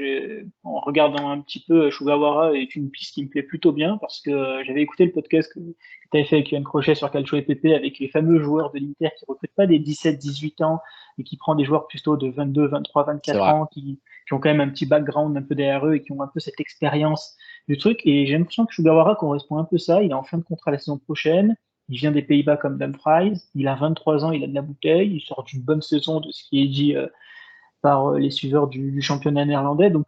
Speaker 1: en regardant un petit peu, Sugawara est une piste qui me plaît plutôt bien parce que j'avais écouté le podcast que tu avais fait avec Yann Crochet sur Calcio et PP avec les fameux joueurs de l'Inter qui recrutent pas des 17-18 ans et qui prend des joueurs plutôt de 22, 23,
Speaker 2: C'est
Speaker 1: 24
Speaker 2: vrai.
Speaker 1: ans qui ont quand même un petit background un peu derrière eux et qui ont un peu cette expérience du truc. Et j'ai l'impression que Sugawara correspond un peu à ça, il est en fin de contrat la saison prochaine. Il vient des Pays-Bas comme Dumfries. Il a 23 ans, il a de la bouteille. Il sort d'une bonne saison de ce qui est dit par les suiveurs du championnat néerlandais. Donc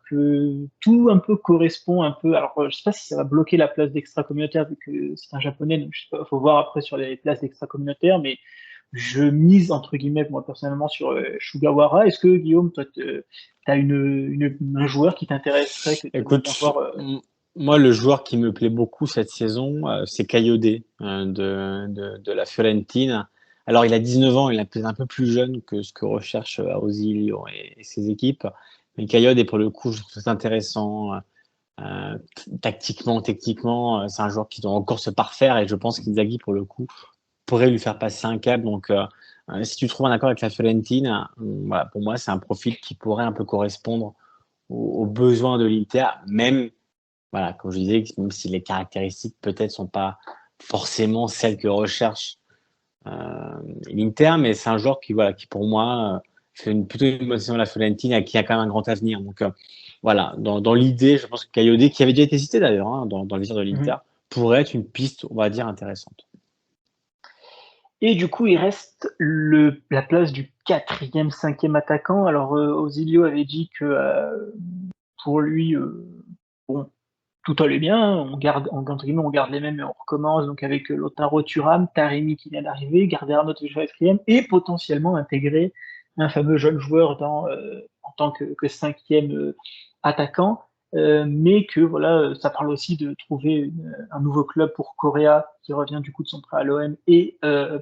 Speaker 1: tout un peu correspond un peu. Alors je sais pas si ça va bloquer la place d'extra-communautaire vu que c'est un japonais. Donc je sais pas, faut voir après sur les places d'extra-communautaire. Mais je mise, entre guillemets, moi personnellement, sur Sugawara. Est-ce que, Guillaume, toi, tu as un joueur qui t'intéresserait, que tu aimerais bien
Speaker 2: Écoute,
Speaker 1: voir
Speaker 2: moi, le joueur qui me plaît beaucoup cette saison, c'est Kayode de la Fiorentina. Alors, il a 19 ans, il est peut-être un peu plus jeune que ce que recherche Ausilio et ses équipes. Mais Kayode est pour le coup, je trouve ça intéressant. Tactiquement, techniquement, c'est un joueur qui doit encore se parfaire et je pense qu'Inzaghi, pour le coup, pourrait lui faire passer un cap. Donc, si tu trouves un accord avec la Fiorentina, voilà, pour moi, c'est un profil qui pourrait un peu correspondre aux besoins de l'Inter, même, voilà, comme je disais, même si les caractéristiques peut-être sont pas forcément celles que recherche l'Inter, mais c'est un joueur qui, voilà, qui pour moi fait plutôt une bonne saison à la Fiorentina et qui a quand même un grand avenir. Donc, voilà, dans l'idée, je pense que Kayode, qui avait déjà été cité d'ailleurs dans le viseur de l'Inter, pourrait être une piste, on va dire, intéressante.
Speaker 1: Et du coup, il reste la place du quatrième, cinquième attaquant. Alors, Ausilio avait dit que pour lui, bon, tout allait bien. On garde, entre guillemets, on garde les mêmes et on recommence. Donc, avec Lautaro Thuram, Taremi qui vient d'arriver, garder Arnaud quatrième et potentiellement intégrer un fameux jeune joueur en tant que cinquième attaquant. Mais que voilà, ça parle aussi de trouver un nouveau club pour Correa qui revient du coup de son prêt à l'OM et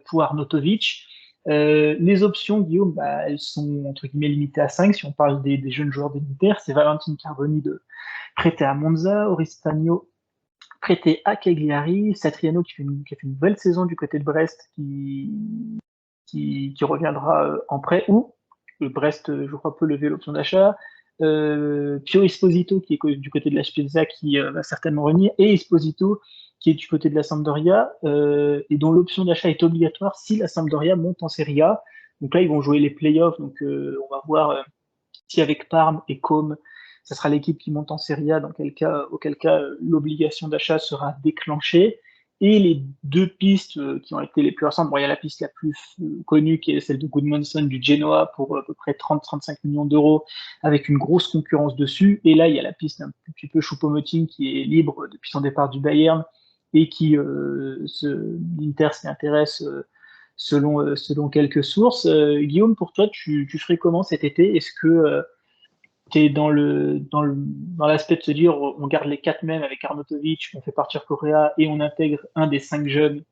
Speaker 1: pour Arnautovic. Les options, Guillaume, bah, elles sont entre guillemets limitées à 5. Si on parle des jeunes joueurs de l'Inter, c'est Valentin Carboni prêté à Monza, Oristagno prêté à Cagliari, Satriano qui a fait une belle saison du côté de Brest qui reviendra en prêt, ou Brest, je crois, peut lever l'option d'achat. Pio Esposito qui est du côté de la Spezia qui va certainement revenir, et Esposito qui est du côté de la Sampdoria et dont l'option d'achat est obligatoire si la Sampdoria monte en Serie A. Donc là, ils vont jouer les playoffs, donc on va voir si avec Parme et Com, ça sera l'équipe qui monte en Serie A, auquel cas l'obligation d'achat sera déclenchée. Et les deux pistes qui ont été les plus récentes, bon, il y a la piste la plus connue qui est celle de Gudmundsson du Genoa pour à peu près 30-35 millions d'euros avec une grosse concurrence dessus. Et là, il y a la piste un petit peu Choupo-Moting qui est libre depuis son départ du Bayern et qui l'Inter s'y intéresse selon quelques sources. Guillaume, pour toi, tu ferais comment cet été? Est-ce que tu es dans l'aspect de se dire on garde les quatre mêmes avec Arnautovic, on fait partir Correa et on intègre un des cinq jeunes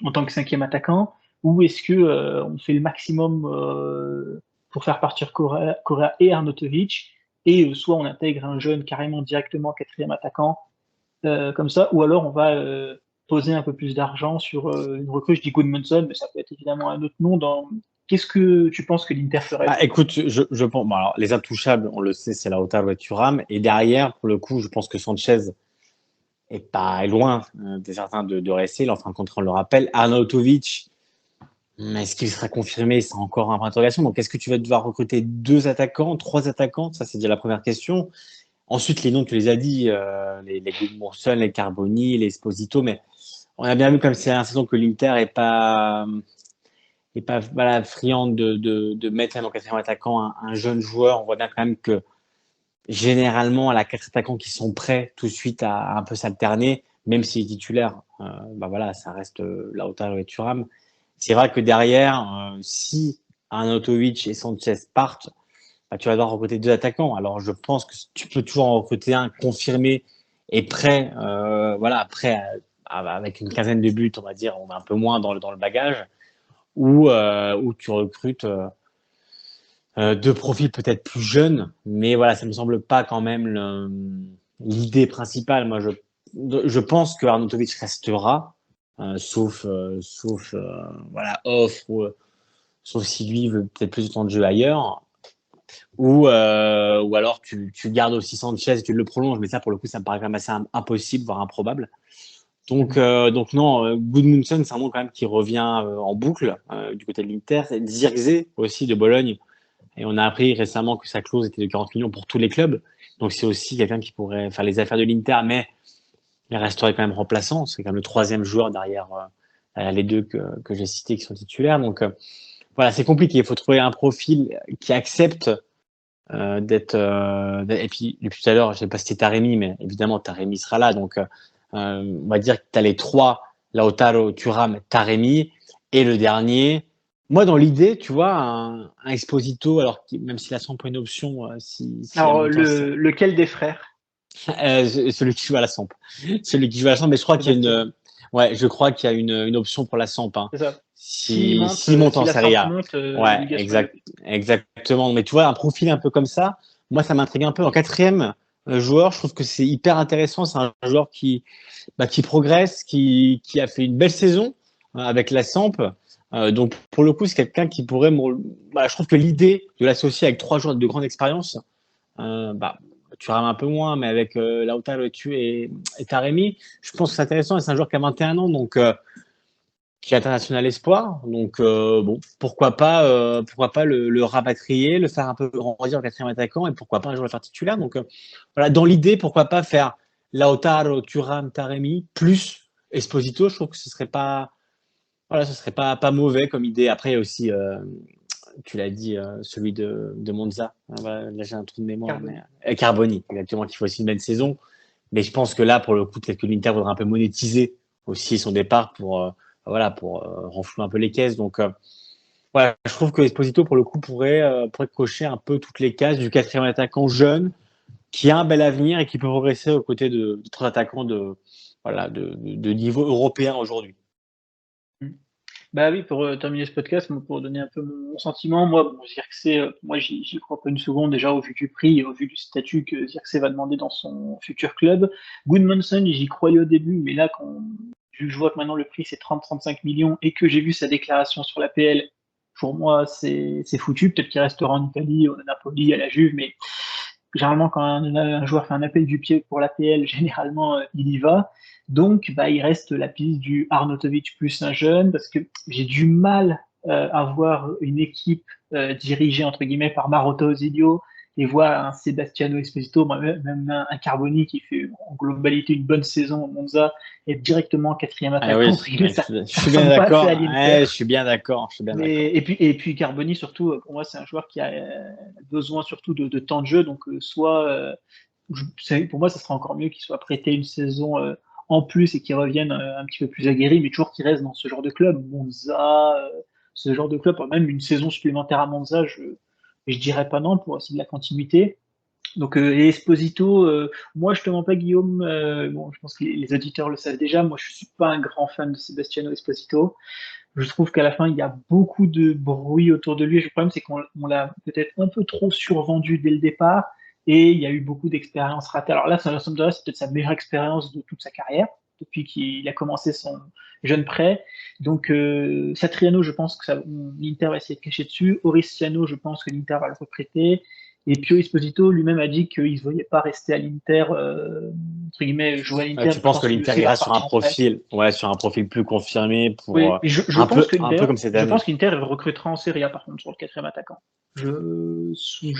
Speaker 1: en tant que cinquième attaquant, ou est-ce que on fait le maximum pour faire partir Correa et Arnautovic, et soit on intègre un jeune carrément directement quatrième attaquant comme ça, ou alors on va poser un peu plus d'argent sur une recrue, je dis Gudmundsson, mais ça peut être évidemment un autre nom. Qu'est-ce que tu penses que l'Inter ferait?
Speaker 2: Ah, écoute, je pense, bon, alors, les intouchables, on le sait, c'est Lautaro et Thuram. Et derrière, pour le coup, je pense que Sanchez est loin des certains de rester. Il est en train de contrat, on le rappelle. Arnautovic, est-ce qu'il sera confirmé? C'est encore un point d'interrogation. Donc, est-ce que tu vas devoir recruter 2 attaquants, 3 attaquants? Ça, c'est déjà la première question. Ensuite, les noms, tu les as dit, les Gudmundsson, les Carboni, les Esposito. Mais on a bien vu, comme c'est la saison, que l'Inter est pas voilà, friand de mettre en quatrième attaquant un jeune joueur. On voit bien quand même que généralement, elle a 4 attaquants qui sont prêts tout de suite à un peu s'alterner, même si les titulaires, bah voilà, ça reste Lautaro et Thuram. C'est vrai que derrière, si Arnautovic et Sanchez partent, bah, tu vas devoir recruter 2 attaquants. Alors, je pense que tu peux toujours en recruter un confirmé et prêt, voilà, prêt avec une quinzaine de buts, on va dire, on a un peu moins dans le bagage, ou tu recrutes 2 profils peut-être plus jeunes, mais voilà, ça me semble pas quand même l'idée principale. Moi, je pense que Arnautovic restera, sauf voilà, offre, sauf si lui veut peut-être plus de temps de jeu ailleurs, ou alors tu gardes aussi Sanchez et tu le prolonges, mais ça, pour le coup, ça me paraît quand même assez impossible, voire improbable. Donc non, Gudmundsson, c'est un nom quand même qui revient en boucle du côté de l'Inter. Zirkzee aussi de Bologne. Et on a appris récemment que sa clause était de 40 millions pour tous les clubs. Donc c'est aussi quelqu'un qui pourrait faire les affaires de l'Inter, mais il resterait quand même remplaçant. C'est quand même le troisième joueur derrière les deux que j'ai cités qui sont titulaires. Donc voilà, c'est compliqué. Il faut trouver un profil qui accepte d'être. Et puis depuis tout à l'heure, je n'ai pas cité Taremi, mais évidemment Taremi sera là. Donc on va dire que tu as les trois, Lautaro, Thuram, Taremi, et le dernier, Moi, dans l'idée, tu vois, un Exposito, alors même si la sample est une option, si la
Speaker 1: Alors,
Speaker 2: montant,
Speaker 1: lequel des frères?
Speaker 2: celui qui joue à la sample. Celui qui joue à la sample, mais je crois qu'il y a
Speaker 1: Sébastien.
Speaker 2: ouais, je crois qu'il y a une option pour la sample, hein.
Speaker 1: C'est ça. S'il monte,
Speaker 2: Si monte
Speaker 1: si
Speaker 2: en
Speaker 1: la
Speaker 2: Serie
Speaker 1: sample
Speaker 2: A.
Speaker 1: monte,
Speaker 2: Ouais,
Speaker 1: obligation LEP.
Speaker 2: exactement. Mais tu vois, un profil un peu comme ça, moi, ça m'intrigue un peu. En quatrième joueur, je trouve que c'est hyper intéressant. C'est un joueur qui progresse, qui a fait une belle saison avec la Samp. Donc, pour le coup, c'est quelqu'un qui pourrait. Je trouve que l'idée de l'associer avec 3 joueurs de grande expérience, bah, tu rames un peu moins, mais avec Lautaro et Taremi, je pense que c'est intéressant. Et c'est un joueur qui a 21 ans, donc qui est international espoir. Donc, bon, pourquoi pas le rapatrier, le faire un peu grandir en quatrième attaquant, et pourquoi pas un jour le faire titulaire. Donc, voilà, dans l'idée, pourquoi pas faire Lautaro, Thuram, Taremi plus Esposito. Je trouve que ce serait pas, voilà, ce serait pas mauvais comme idée. Après, il y a aussi, tu l'as dit, celui de Monza. Ah, voilà, là, j'ai un trou de mémoire, mais
Speaker 1: Carbone.
Speaker 2: Carboni, exactement, qui fait aussi une belle saison. Mais je pense que là, pour le coup, peut-être que l'Inter voudra un peu monétiser aussi son départ pour renflouer un peu les caisses. Donc, voilà, je trouve que Esposito, pour le coup, pourrait cocher un peu toutes les cases du quatrième attaquant jeune qui a un bel avenir et qui peut progresser aux côtés d'autres attaquants de niveau européen aujourd'hui.
Speaker 1: Mm. Bah oui, pour terminer ce podcast, pour donner un peu mon sentiment, moi, bon, Zirkzee, moi, j'y crois pas une seconde, déjà au vu du prix et au vu du statut que Zirkzee va demander dans son futur club. Goodmanson, j'y croyais au début, mais là, vu que je vois que maintenant le prix c'est 30-35 millions et que j'ai vu sa déclaration sur la PL, pour moi, c'est foutu. Peut-être qu'il restera en Italie, au Napoli, à la Juve, mais généralement, quand un joueur fait un appel du pied pour l'APL, généralement, il y va. Donc, bah, il reste la piste du Arnautovic plus un jeune, parce que j'ai du mal à voir une équipe dirigée, entre guillemets, par Marotta Ausilio, et voir un Sebastiano Esposito, même un Carboni qui fait en globalité une bonne saison au Monza, être directement quatrième
Speaker 2: Ah
Speaker 1: attaquant,
Speaker 2: oui,
Speaker 1: entre guillemets,
Speaker 2: je
Speaker 1: ça
Speaker 2: suis bien
Speaker 1: ressemble pas assez
Speaker 2: d'accord.
Speaker 1: à l'Inter.
Speaker 2: Ouais, je suis bien d'accord. Je suis bien d'accord.
Speaker 1: Et puis Carboni, surtout, pour moi, c'est un joueur qui a besoin surtout de temps de jeu. Donc, pour moi, ça serait encore mieux qu'il soit prêté une saison en plus et qu'il revienne un petit peu plus aguerri, mais toujours qu'il reste dans ce genre de club. Monza, ce genre de club, même une saison supplémentaire à Monza, je dirais pas non pour essayer de la continuité. Donc, et Esposito, moi je te mens pas Guillaume, bon, je pense que les auditeurs le savent déjà, moi je suis pas un grand fan de Sebastiano Esposito. Je trouve qu'à la fin, il y a beaucoup de bruit autour de lui. Le problème, c'est qu'on l'a peut-être un peu trop survendu dès le départ et il y a eu beaucoup d'expériences ratées. Alors là, ça somme de reste, c'est peut-être sa meilleure expérience de toute sa carrière depuis qu'il a commencé son jeune prêt. Donc, Satriano, je pense que l'Inter va essayer de cacher dessus. Oriciano, je pense que l'Inter va le recruter. Et Pio Esposito lui-même a dit qu'il ne se voyait pas rester à l'Inter, entre guillemets, jouer à l'Inter.
Speaker 2: Tu
Speaker 1: Donc je
Speaker 2: penses que
Speaker 1: pense que lui
Speaker 2: l'Inter
Speaker 1: aussi va
Speaker 2: ira sur un
Speaker 1: repartir en prêt.
Speaker 2: profil, ouais, sur un profil plus confirmé pour
Speaker 1: Oui, et je pense
Speaker 2: un peu
Speaker 1: qu'Inter,
Speaker 2: comme cette
Speaker 1: je
Speaker 2: année.
Speaker 1: pense qu'Inter recrutera en Serie A par contre sur le quatrième attaquant.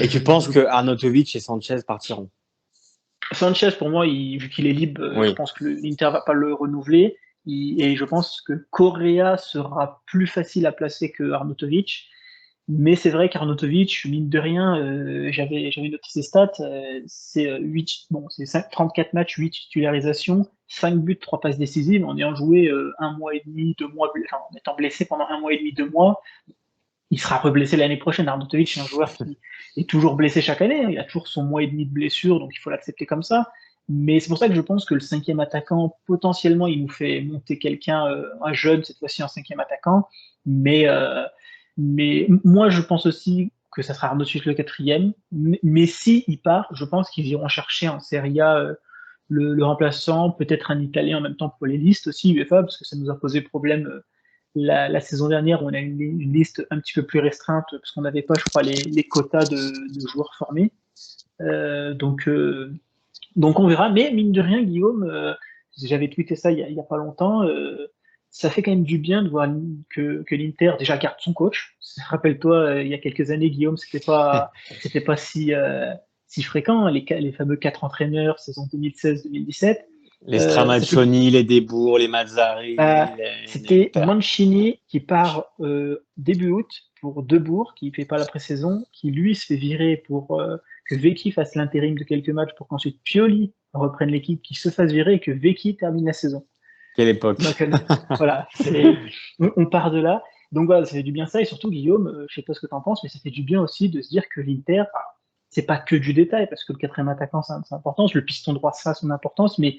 Speaker 2: Et tu penses que Arnautovic et Sanchez partiront?
Speaker 1: Sanchez, pour moi, vu qu'il est libre, je
Speaker 2: Oui.
Speaker 1: pense que l'Inter va pas le renouveler. Et je pense que Correa sera plus facile à placer que Arnautovic. Mais c'est vrai qu'Arnautovic, mine de rien, j'avais noté ses stats, c'est 34 matchs, 8 titularisations, 5 buts, 3 passes décisives, en ayant joué un mois et demi, 2 mois, enfin, en étant blessé pendant un mois et demi, 2 mois. Il sera reblessé l'année prochaine. Arnautovic, c'est un joueur qui est toujours blessé chaque année. Il a toujours son mois et demi de blessure, donc il faut l'accepter comme ça. Mais c'est pour ça que je pense que le cinquième attaquant, potentiellement, il nous fait monter quelqu'un, un jeune, cette fois-ci un cinquième attaquant. Mais moi, je pense aussi que ça sera Arnautovic le quatrième. Mais si il part, je pense qu'ils iront chercher en Serie A le remplaçant, peut-être un Italien en même temps pour les listes aussi, UEFA, parce que ça nous a posé problème la saison dernière, on a une liste un petit peu plus restreinte parce qu'on n'avait pas, je crois, les quotas de joueurs formés. Donc on verra. Mais mine de rien, Guillaume, j'avais tweeté ça il y a pas longtemps. Ça fait quand même du bien de voir que l'Inter déjà garde son coach. Rappelle-toi, il y a quelques années, Guillaume, c'était pas si fréquent, hein, les fameux 4 entraîneurs, saison 2016-2017.
Speaker 2: Les
Speaker 1: C'était
Speaker 2: Stramaccioni, les Debourg, les Mazzarri,
Speaker 1: C'était
Speaker 2: Père.
Speaker 1: Mancini qui part début août pour Debourg, qui ne fait pas la pré-saison, qui lui se fait virer pour que Vecchi fasse l'intérim de quelques matchs pour qu'ensuite Pioli reprenne l'équipe, qui se fasse virer et que Vecchi termine la saison.
Speaker 2: Quelle époque.
Speaker 1: Donc voilà, on part de là. Donc voilà, ça fait du bien ça, et surtout Guillaume, je sais pas ce que tu en penses, mais ça fait du bien aussi de se dire que l'Inter, c'est pas que du détail, parce que le quatrième attaquant, ça a son importance, le piston droit, ça a son importance, mais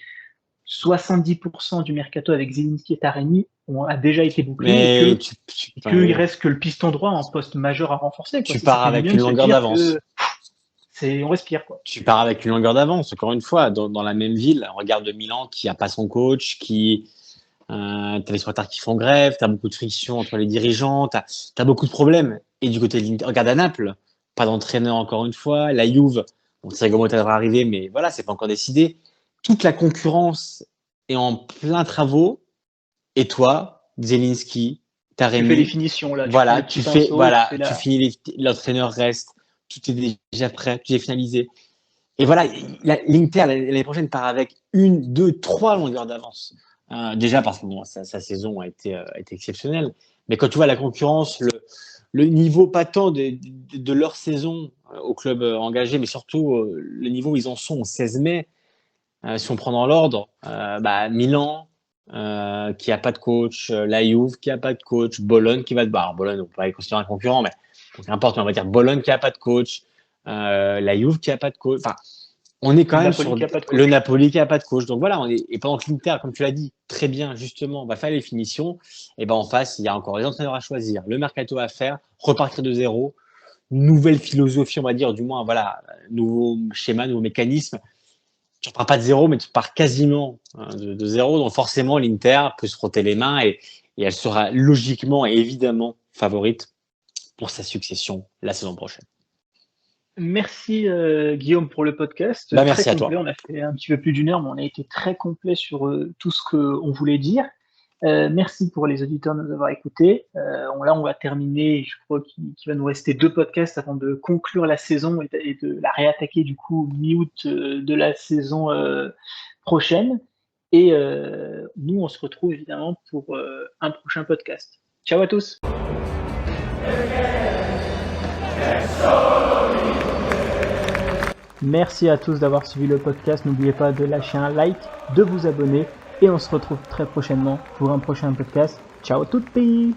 Speaker 1: 70% du mercato avec Zelinski et Taremi a déjà été bouclé,
Speaker 2: Mais
Speaker 1: et qu'il reste que le piston droit en poste majeur à renforcer.
Speaker 2: Tu pars avec une longueur d'avance.
Speaker 1: On respire, quoi.
Speaker 2: Tu pars avec une longueur d'avance, encore une fois, dans la même ville. Regarde Milan qui n'a pas son coach, t'as les supporters qui font grève, t'as beaucoup de friction entre les dirigeants, t'as beaucoup de problèmes. Et du côté de l'Inter, regarde à Naples, pas d'entraîneur encore une fois. La Juve, on sait comment ça devrait arriver, mais voilà, c'est pas encore décidé. Toute la concurrence est en plein travaux. Et toi, Zelinski, Taremi,
Speaker 1: tu fais les finitions là.
Speaker 2: Voilà, tu finis, l'entraîneur reste, tout est déjà prêt, tout est finalisé. Et voilà, l'Inter l'année prochaine part avec 1, 2, 3 longueurs d'avance. Déjà parce que sa saison a été exceptionnelle. Mais quand tu vois la concurrence, le niveau pas tant de leur saison au club engagé, mais surtout le niveau où ils en sont au 16 mai, si on prend dans l'ordre, Milan, qui a pas de coach, la Juve qui a pas de coach, Bologne qui va Bologne, on peut pas les considérer un concurrent, mais n'importe, on va dire Bologne qui a pas de coach, la Juve qui a pas de coach. Enfin, on est quand même sur le Napoli qui a pas de coach. Donc voilà, et pendant que l'Inter, comme tu l'as dit très bien justement, va faire les finitions, et en face, il y a encore les entraîneurs à choisir, le mercato à faire, repartir de zéro, nouvelle philosophie, on va dire, du moins voilà, nouveau schéma, nouveau mécanisme. Tu ne repars pas de zéro, mais tu pars quasiment de zéro. Donc forcément, l'Inter peut se frotter les mains et elle sera logiquement et évidemment favorite pour sa succession la saison prochaine.
Speaker 1: Merci Guillaume pour le podcast.
Speaker 2: Merci à toi.
Speaker 1: On a fait un petit peu plus d'1 heure, mais on a été très complet sur tout ce qu'on voulait dire. Merci pour les auditeurs de nous avoir écoutés. Là, on va terminer. Je crois qu'il va nous rester 2 podcasts avant de conclure la saison et de la réattaquer du coup mi-août de la saison prochaine. Et nous, on se retrouve évidemment pour un prochain podcast. Ciao à tous. Merci à tous d'avoir suivi le podcast. N'oubliez pas de lâcher un like, de vous abonner et on se retrouve très prochainement pour un prochain podcast. Ciao tutti!